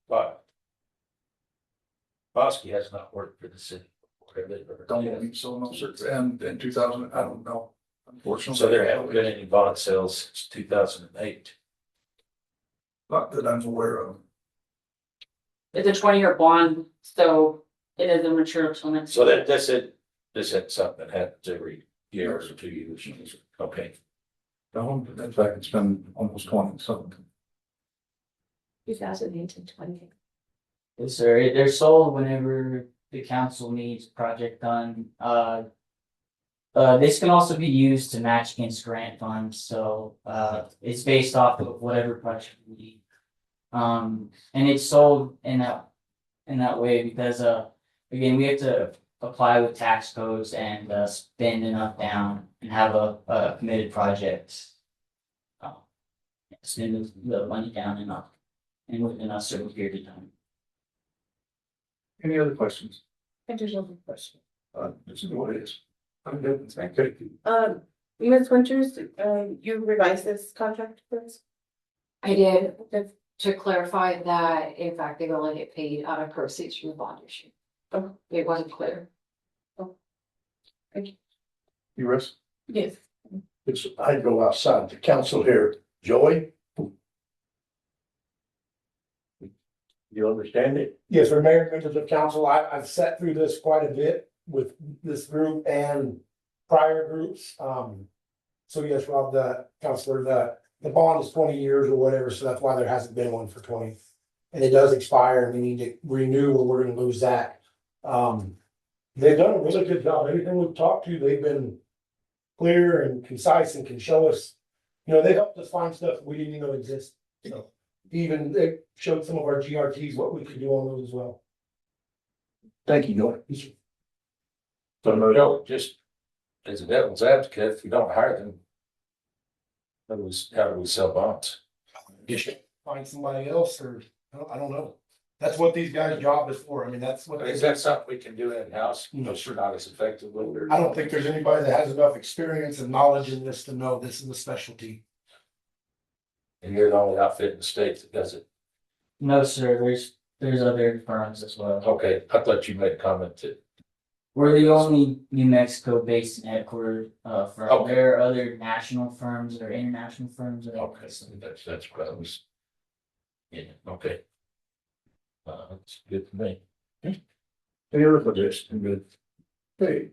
But Bosky has not worked for the city. don't believe so, no, sir. And in 2000, I don't know, unfortunately. So there haven't been any bond sales since 2008. Not that I'm aware of. It's a 20-year bond, so it isn't mature until next. So that, this had something that happens every year or 2 years. Okay. No, in fact, it's been almost 20 something. 2018-20. Yes, sir. They're sold whenever the council needs a project done. This can also be used to match against grant funds, so, it's based off of whatever project we need. And it's sold in that way because, again, we have to apply with tax codes and, spend enough down and have a committed project. Spend the money down enough and within a certain period of time. Any other questions? I just have a question. This is what it is. I'm good, thank you. Ms. Winters, you revised this contract for us? I did, to clarify that, in fact, they will get paid out of proceeds from the bond issue. Oh. It wasn't clear. You rest? Yes. It's, I go outside the council here. Joey? You understand it? Yes, sir, Mayor, members of council, I've sat through this quite a bit with this group and prior groups. So yes, Rob, the counselor, the bond is 20 years or whatever, so that's why there hasn't been one for 20. And it does expire and we need to renew or we're gonna lose that. They've done a really good job. Everything we've talked to, they've been clear and concise and can show us, you know, they helped us find stuff we didn't even know existed. So even they showed some of our GRTs, what we could do on those as well. Thank you, Joey. So no, just as a devil's advocate, if you don't hire them, how do we sell bonds? Find somebody else or, I don't know. That's what these guys' job is for. I mean, that's what. Is that something we can do in-house? No, sure, not as effectively. I don't think there's anybody that has enough experience and knowledge in this to know this is a specialty. And you're the only outfit in the state that does it. No, sir, there's other firms as well. Okay, I thought you made a comment that. We're the only New Mexico based and headquartered, firm. Okay. There are other national firms or international firms. That Okay, that's what I was. Yeah, okay. That's good for me. Any other questions? I'm good. Hey,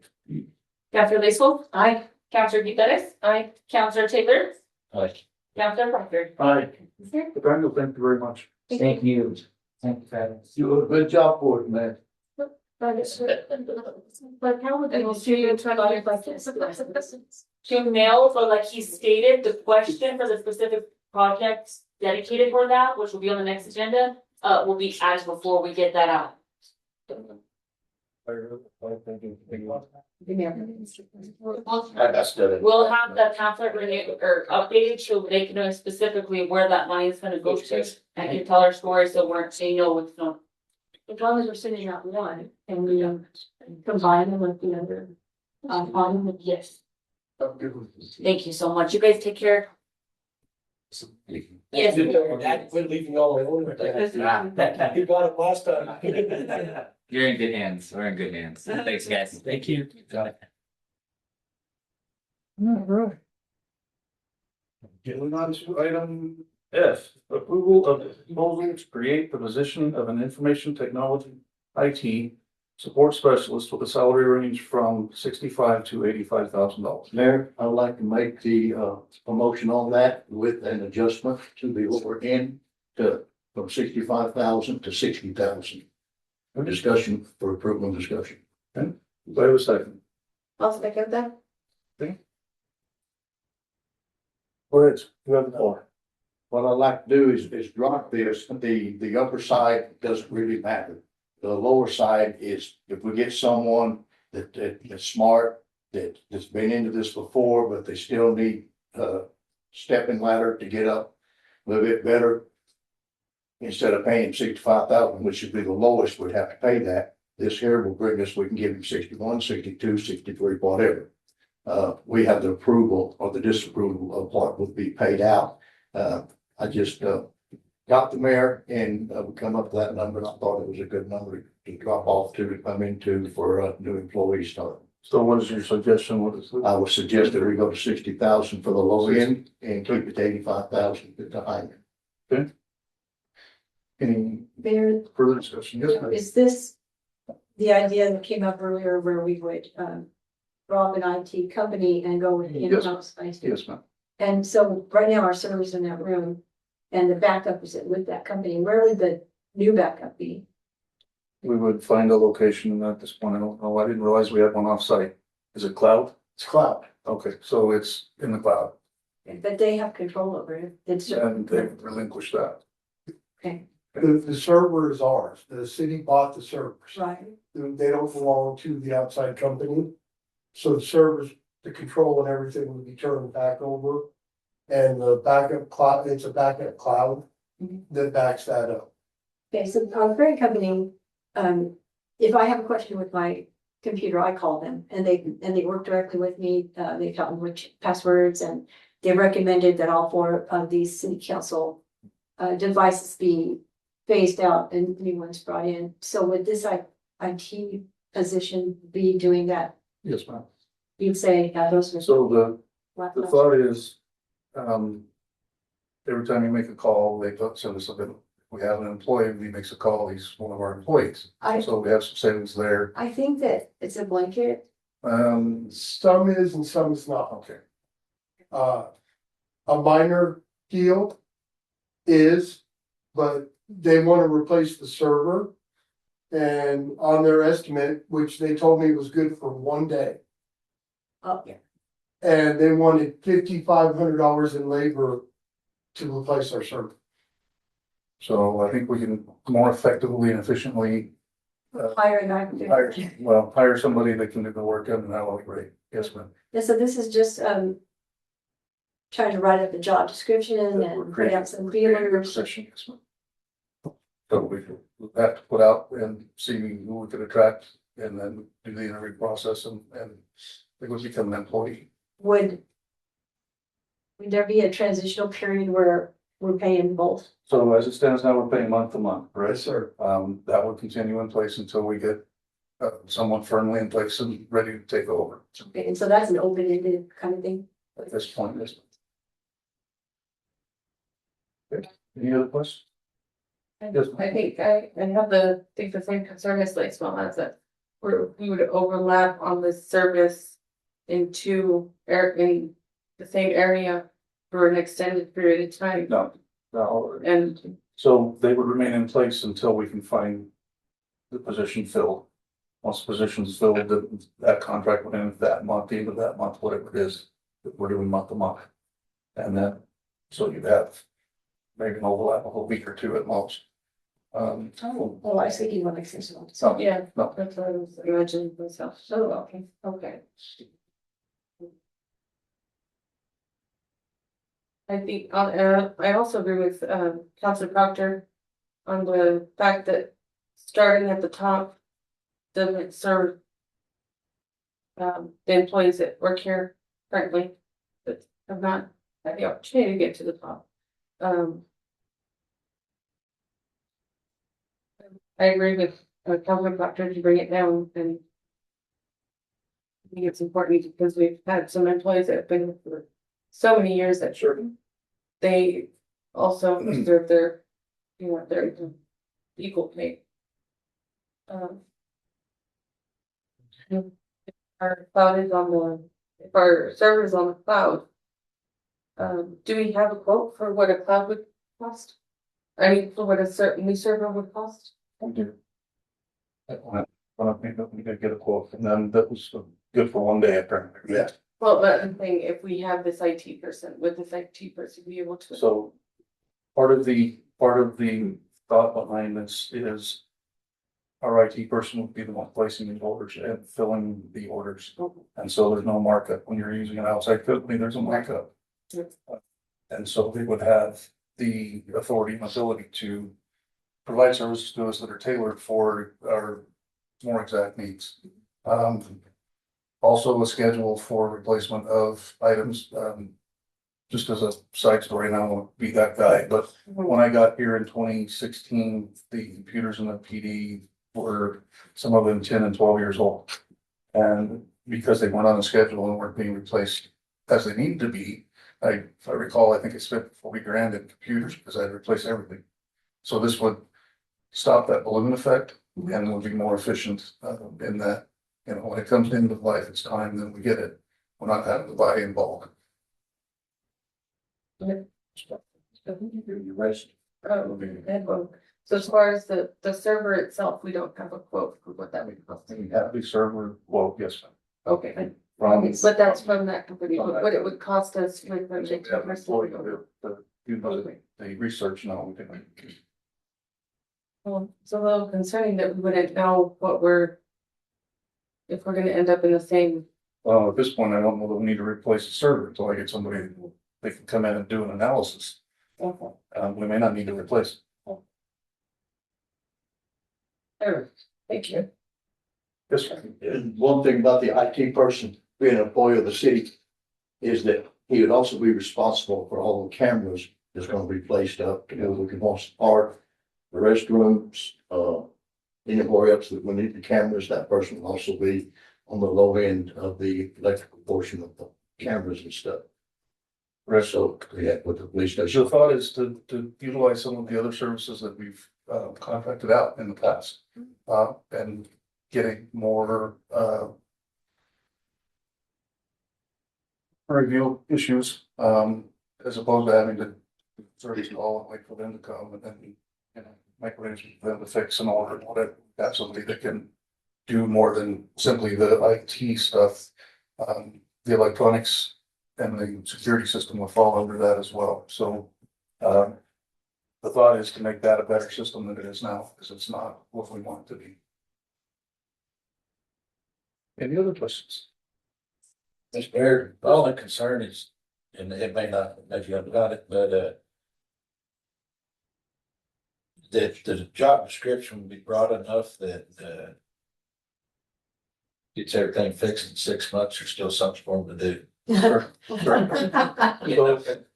Counselor Lacewell, Aye. Counselor Gutierrez, Aye. Counselor Taylor, Like, Counselor Proctor. Hi. Daniel, thank you very much. Thank you. Thank you, Travis. You do a good job for it, man. But how would And we'll see you in 20 years. To mail, but like he stated, the question for the specific project dedicated for that, which will be on the next agenda, will be added before we get that out. that's done. We'll have the pamphlet renewed or updated so they can know specifically where that money is gonna go to. And can tell our story, so we're saying, no, what's not. As long as we're sending out one and we combine them with the other, on the, Yes. Thank you so much. You guys take care. Yes. Dad, quit leaving y'all alone with that. You got it last time. You're in good hands. We're in good hands. Thanks, guys. Thank you. Alright. Getting on to item F, approval of the proposal to create the position of an information technology IT support specialist with a salary range from $65,000 to $85,000. Mayor, I'd like to make the a motion on that with an adjustment to the overhead to from 65,000 to 60,000. Discussion for approval and discussion. Do I have a second? I'll second that. Go ahead, you have the floor. What I'd like to do is drop this, the upper side doesn't really matter. The lower side is if we get someone that's smart, that's been into this before, but they still need a stepping ladder to get up a little bit better. Instead of paying 65,000, which should be the lowest, we'd have to pay that. This here will bring us, we can give him 61, 62, 63, whatever. We have the approval or the disapproval of what would be paid out. I just got the mayor and we come up with that number, and I thought it was a good number to drop off to come into for a new employee start. So what is your suggestion? What is it? I would suggest that we go to 60,000 for the low end and keep it to 85,000 at the high end. Any there, further discussion? Yes, ma'am. is this the idea that came up earlier where we would, rob an IT company and go with Yes. in-house IT? Yes, ma'am. And so right now our server's in that room. and the backup is with that company, where would the new backup be? We would find a location at this point. I don't know. I didn't realize we had one off-site. Is it cloud? It's cloud. Okay, so it's in the cloud But they have control over it. It's, and they've relinquished that. okay, The server is ours. The city bought the servers. right. They don't belong to the outside company. So the servers, the control and everything would be turned back over. And the backup cloud, it's a backup cloud that backs that up. Okay, so on the parent company, if I have a question with my computer, I call them and they work directly with me. They tell me which passwords and they recommended that all 4 of these city council devices be phased out and new ones brought in. So would this IT position be doing that? Yes, ma'am. You'd say those are. So the laptops? thought is, every time you make a call, they send us a bill. We have an employee, he makes a call, he's one of our employees. I- So we have some savings there. I think that it's a blanket. Some is and some is not. Okay, A minor deal is, but they want to replace the server. And on their estimate, which they told me was good for 1 day, Oh, yeah. and they wanted $5,500 in labor to replace our server. so I think we can more effectively and efficiently Higher than I can do. hire somebody that can do the work at an hourly rate. Yes, ma'am. Yeah, so this is just, trying to write up the job description and put out some feelers. Position, yes, ma'am. So we have to put out and see who we could attract and then do the interview process and it would become an employee. Would there be a transitional period where we're paying both? So as it stands now, we're paying month to month, right? Yes, sir. That will continue in place until we get someone firmly in place and ready to take over. Okay, and so that's an open-ended kind of thing? At this point, yes. Okay, any other questions? Yes. I think I have the same concern as like small as that. We would overlap on the service in the same area for an extended period of time. No, And so they would remain in place until we can find the position filled. Once the position's filled, that contract would end that month, the end of that month, whatever it is, that we're doing month to month. And then, so you'd have maybe an overlap of a week or 2 at most. Oh, I see, what makes sense. So, yeah, no, that's what I was imagining myself. So, okay. I think, I also agree with, Councilor Proctor on the fact that starting at the top doesn't serve the employees that work here currently that have not had the opportunity to get to the top. I agree with Councilor Proctor to bring it down and I think it's important because we've had some employees that have been here for so many years that they also deserve their, their equal pay. If our cloud is if our server is on the cloud, do we have a quote for what a cloud would cost? I mean, for what a new server would cost? we do. We did get a quote from them that was good for 1 day apparently. Yeah. Well, but I'm saying if we have this IT person, would this IT person be able to? So part of the thought behind this is our IT person would be the one placing the orders and filling the orders. And so there's no markup. When you're using an outside company, there's a markup. And so they would have the authority and ability to provide services to us that are tailored for our more exact needs. Also a schedule for replacement of items. Just as a side story, and I don't want to be that guy, but when I got here in 2016, the computers in the PD were some of them 10 and 12 years old. And because they weren't on the schedule and weren't being replaced as they needed to be, if I recall, I think I spent 40 grand in computers because I had to replace everything. So this would stop that balloon effect and would be more efficient in that, when it comes into life, it's time, then we get it. We're not having to buy in bulk. You rest. So as far as the server itself, we don't have a quote for what that would cost. We have the server, well, yes. Okay, From. but that's from that company, what it would cost us with the. We have an employee to do the research and all. Well, it's a little concerning that we wouldn't know what we're. If we're gonna end up in the same. Well, at this point, I don't know that we need to replace the server until I get somebody, they can come in and do an analysis. We may not need to replace it. Thank you. Yes, sir. And one thing about the IT person being an employee of the city is that he would also be responsible for all the cameras that's gonna be placed up, we can watch the park, the restrooms, anywhere else that we need the cameras, that person will also be on the low end of the electrical portion of the cameras and stuff. So, yeah, with the police station. The thought is to utilize some of the other services that we've contracted out in the past. And getting more review issues, as opposed to having to service all and wait for them to come and then, you know, make arrangements for them to fix and order, whatever. Have somebody that can do more than simply the IT stuff. The electronics and the security system will fall under that as well. So, the thought is to make that a better system than it is now, because it's not what we want it to be. Any other questions? Mr. Mayor, the only concern is, and it may not, if you haven't got it, but, that the job description will be broad enough that, gets everything fixed in 6 months, there's still something for them to do. Sure. So,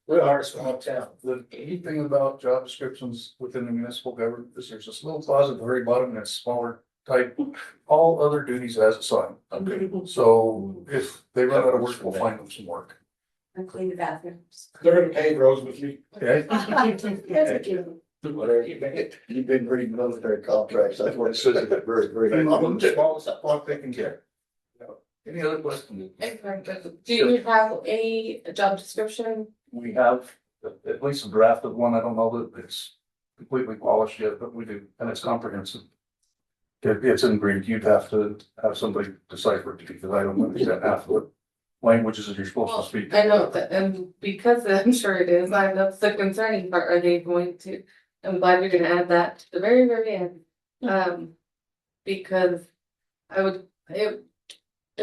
we are a small town. The key thing about job descriptions within the municipal government is there's this little closet at the very bottom that's smaller type, all other duties as assigned. Okay. So if they run out of work, we'll find them some work. And clean the bathrooms. They're gonna pay Rose with me. Okay? Whatever you make it. You've been reading military contracts, that's what it says, very, very. Small taken care. Any other questions? Do you have a job description? We have at least a draft of one. I don't know that it's completely polished yet, but we do, and it's comprehensive. It's in Greek. You'd have to have somebody decipher it because I don't understand half of the languages that you're supposed to speak. I know that, and because I'm sure it is, that's the concerning part, are they going to, I'm glad you're gonna add that to the very, very end. Because it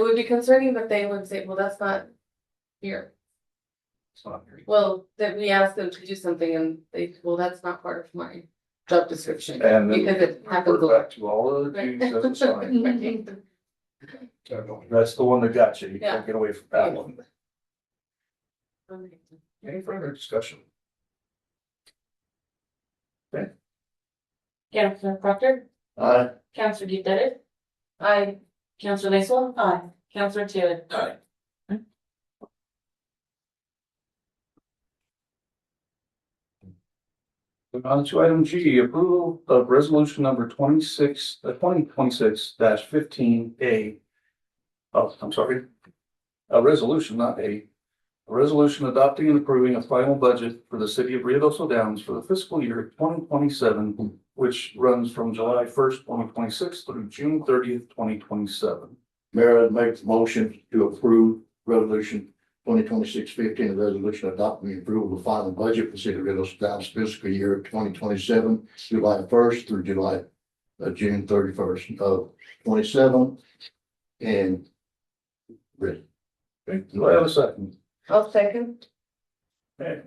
would be concerning that they would say, well, that's not here. It's not very- Well, that we asked them to do something and they, well, that's not part of my job description. And then Because it happens a refer lot. back to all of the duties as assigned. Right. That's the one that got you. You Yeah. can't get away from that one. Any further discussion? Councilor Proctor, Councilor Duke, Councilor Lakeland, Aye. Councilor Taylor. Aye. On to item G, approval of resolution number 2026-15A. Oh, I'm sorry. A resolution, not a resolution adopting and approving a final budget for the city of Ruidoso Downs for the fiscal year 2027, which runs from July 1st, 2026 through June 30th, 2027. Mayor, I'd make the motion to approve resolution 2026-15, a resolution adopting the approval of the final budget for the city of Ruidoso Downs fiscal year 2027, July 1st through June 31st of 27. And ready. Okay, do I have a second? I'll second. Okay.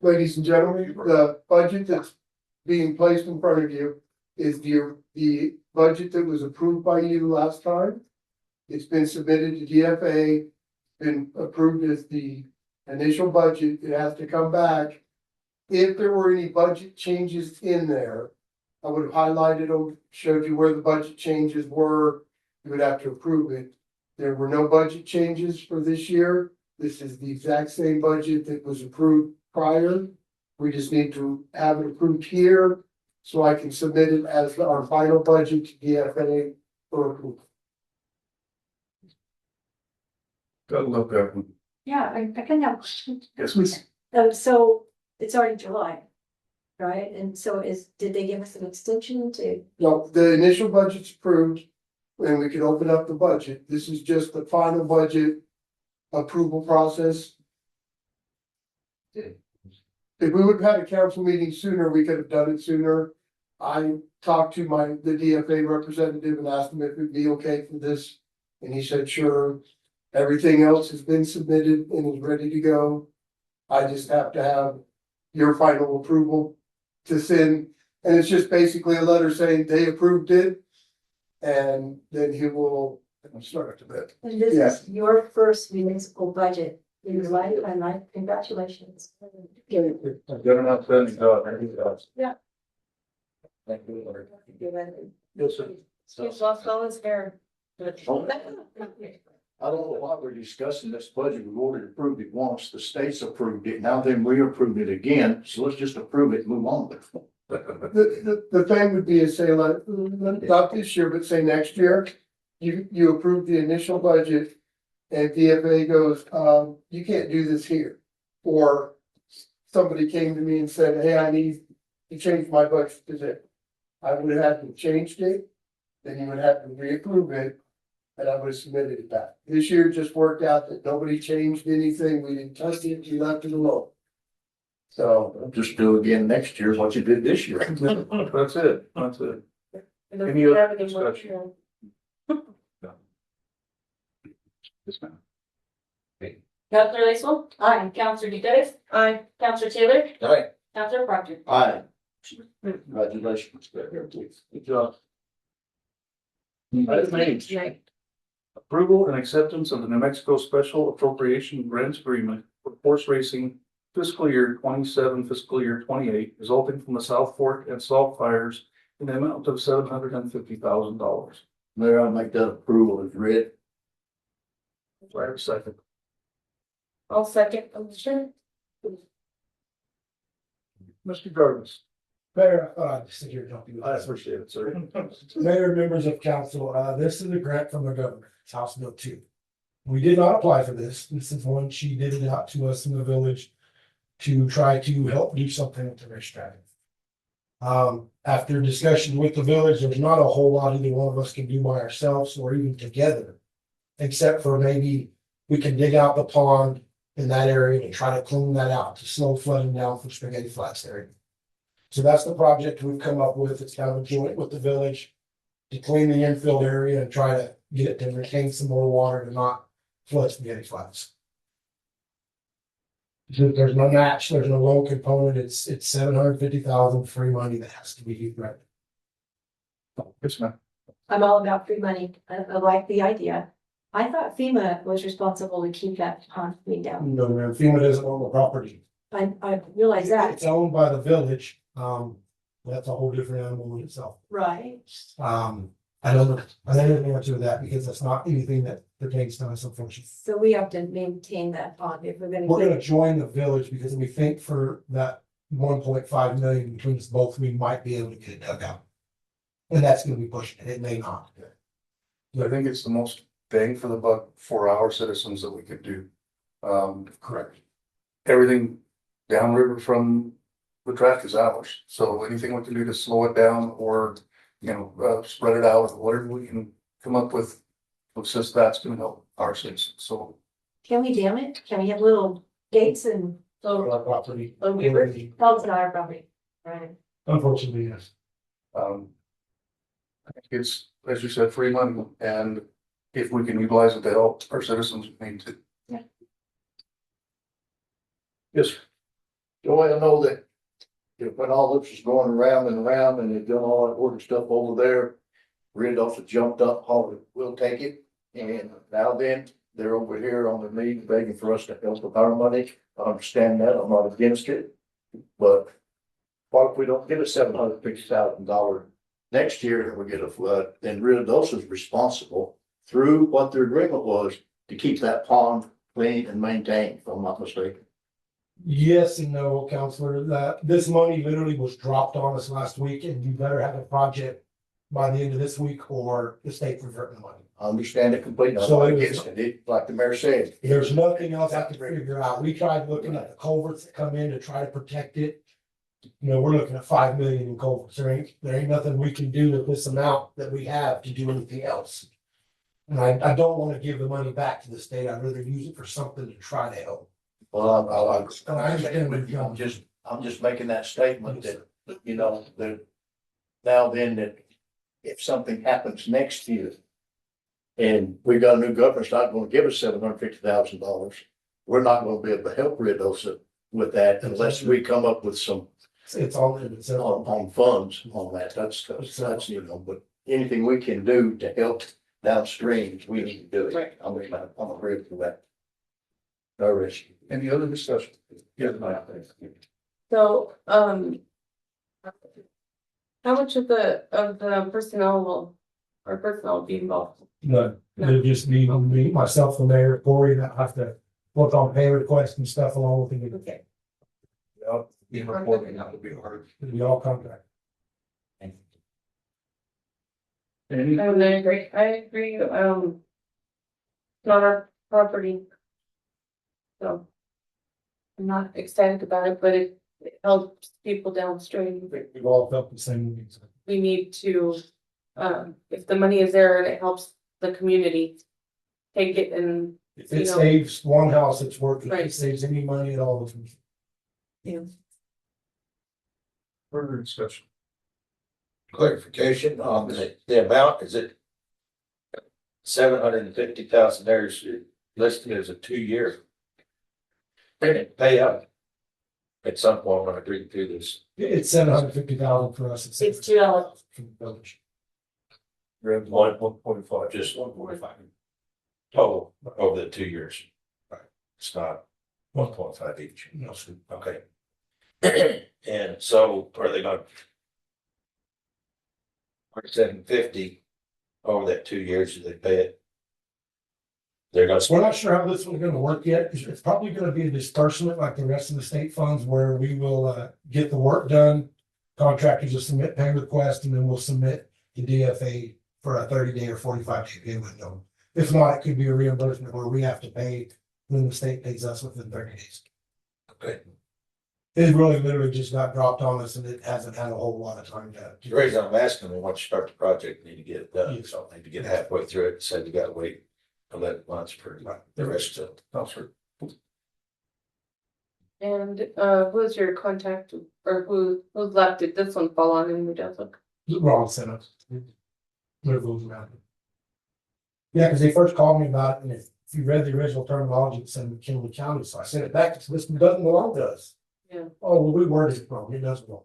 Ladies and gentlemen, the budget that's being placed in front of you is the budget that was approved by you last time. It's been submitted to DFA, been approved as the initial budget. It has to come back. If there were any budget changes in there, I would have highlighted them, showed you where the budget changes were. You would have to approve it. There were no budget changes for this year. This is the exact same budget that was approved prior. We just need to have it approved here so I can submit it as our final budget to DFA for approval. Gotta look up. Yeah, I can have a question. Yes, please. So it's already July. Right, and so did they give us an extension to? No, the initial budget's approved, and we can open up the budget. This is just the final budget approval process. If we would have had a council meeting sooner, we could have done it sooner. I talked to the DFA representative and asked him if it'd be okay for this, and he said, sure. Everything else has been submitted and is ready to go. I just have to have your final approval to send, and it's just basically a letter saying they approved it. And then he will start to bed. And this is your first municipal budget in your life, and congratulations. Good enough, then, Yeah. Thank you. Yes, sir. He's lost all his hair. I don't know why we're discussing this budget. We've already approved it once. The state's approved it. Now then we approved it again. So let's just approve it and move on with it. The thing would be to say, like, not this year, but say next year, you approve the initial budget. And DFA goes, you can't do this here. Or somebody came to me and said, hey, I need to change my budget to this. I would have had to change it, then you would have to reapprove it. And I would have submitted it back. This year just worked out that nobody changed anything. We didn't touch it. We left it alone. So Just do again next year what you did this year. That's it, that's it. And if Any you other have any more, discussion? Yes, ma'am. Counselor Lacewell? Aye. Counselor Duguid? Aye. Counselor Taylor? Aye. Counselor Proctor? Aye. Congratulations. Good job. Item H, approval and acceptance of the New Mexico Special Appropriation Grant Agreement for horse racing fiscal year 27, fiscal year 28, resulting from the South Fork and Salt fires in the amount of $750,000. Mayor, I make that approval as read. Do I have a second? I'll second. Sure. Mr. Jarvis. Mayor, sit here, don't do I that. appreciate it, sir. Mayor, members of council, this is a grant from the governor. It's House Bill 2. We did not apply for this. This is one she did it out to us in the village to try to help do something with the racetrack. After discussion with the village, there's not a whole lot either one of us can do by ourselves or even together. Except for maybe we can dig out the pond in that area and try to clean that out to slow flooding down from Spaghetti Flats area. So that's the project we've come up with. It's kind of a joint with the village to clean the infield area and try to get it to retain some more water to not flood Spaghetti Flats. There's no match, there's no loan component. It's $750,000 free money that has to be used right. Yes, ma'am. I'm all about free money. I like the idea. I thought FEMA was responsible to keep that pond cleaned down. No, man, FEMA doesn't own the property. I realize that, It's owned by the village. That's a whole different animal in itself. right? I don't answer that because that's not anything that pertains to us, unfortunately. So we have to maintain that pond if we're gonna. We're gonna join the village because we think for that 1.5 million between us both, we might be able to get it dug out. And that's gonna be pushing it. It may not. I think it's the most bang for the buck for our citizens that we could do. Correct. Everything downriver from the track is ours. So anything we can do to slow it down or, spread it out, whatever we can come up with, since that's gonna help our citizens. So Can we dam it? Can we have little gates and? Our property. Oh, it's not our property, right? Unfortunately, yes. I think it's, as you said, free money, and if we can utilize it to help our citizens, we need to. Yeah. Yes, Joey, I know that when all this was going around and they've done all that order stuff over there, Red also jumped up, hollered, we'll take it. And now then, they're over here on their knees begging for us to help with our money. I understand that. I'm not against it. But what if we don't get a $750,000 next year and we get a flood? Then Rio Dos is responsible through what their agreement was to keep that pond clean and maintained, if I'm not mistaken. Yes and no, Counselor, that this money literally was dropped on us last week and you better have a project by the end of this week or the state reverting the money. I understand it completely. So I it guess was- it, like the mayor said. There's nothing else I can figure out. We tried looking at the culverts that come in to try to protect it. You know, we're looking at 5 million in culverts. There ain't nothing we can do with this amount that we have to do anything else. And I don't want to give the money back to the state. I'd rather use it for something to try to help. Well, I understand what you're I'm just making that statement that, you know, that now then that if something happens next year and we got a new governor's not gonna give us $750,000, we're not gonna be able to help Ruidoso with that unless we come up with some It's all in, it's all. on funds on that. That's, you know, but anything we can do to help downstream, we need to do it. Right. I'm agree with that. No risk. Any other discussion? Yes, ma'am. So, how much of the personnel will be involved? No, they just need me, myself, the mayor, Corey, that have to work on pay requests and stuff along with the, Okay. Be reporting, that would be hard. we all contract. Any, I agree, not our property. So. I'm not excited about it, but it helps people downstream. We've all felt the same needs. We need to, if the money is there and it helps the community. Take it and, If You it know. saves one house, it's worth it. If Right. it saves any money at all, it's. further discussion? Clarification on the amount, is it? $750,000 there's listed as a 2-year. Pay out. At some point when I read through this. It's $750,000 for us. It's $2. From the village. Grab 1.5, Just 145. Total over the 2 years. Right. It's not 1.5 each. No, sir. Okay. And so are they gonna? Or $750 over that 2 years, do they pay it? They're gonna. We're not sure how this one's gonna work yet. It's probably gonna be a disbursement like the rest of the state funds where we will get the work done. Contractors will submit pay request and then we'll submit the DFA for a 30-day or 45-day pay window. If not, it could be a reimbursement where we have to pay when the state pays us within 30 days. Okay. It really literally just got dropped on us and it hasn't had a whole lot of time to. The reason I'm asking, once you start the project, you need to get it done, Yes. so I need to get halfway through it, so you gotta wait 11 months for the rest of it. Counselor. and, who's your contact or who's left? Did this one fall on in Ruidoso? Wrong setup. Move those around. Yeah, because they first called me about it, and if you read the original terminology, it said McKinley County, so I sent it back, this doesn't belong to us. Yeah. Oh, well, we worded it wrong, it doesn't belong.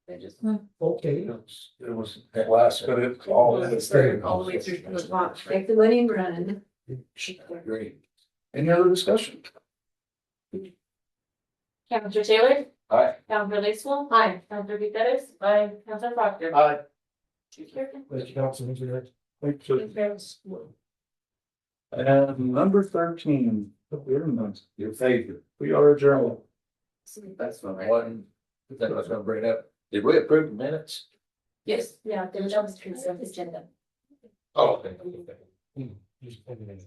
They just. Okay. It was last, but it all. All the way through to the top. Take the money and run. Great. Any other discussion? Counselor Taylor? Aye. Counselor Lacewell? Hi. Counselor Gutierrez? Aye. Counselor Proctor? Aye. Let you know, so it's your- Thank you. And number 13, your favorite, we are adjourned. That's one, right? One, that I was gonna bring up, did we approve the minutes? Yes. Yeah, there was consent agenda. Oh, okay. Just a minute.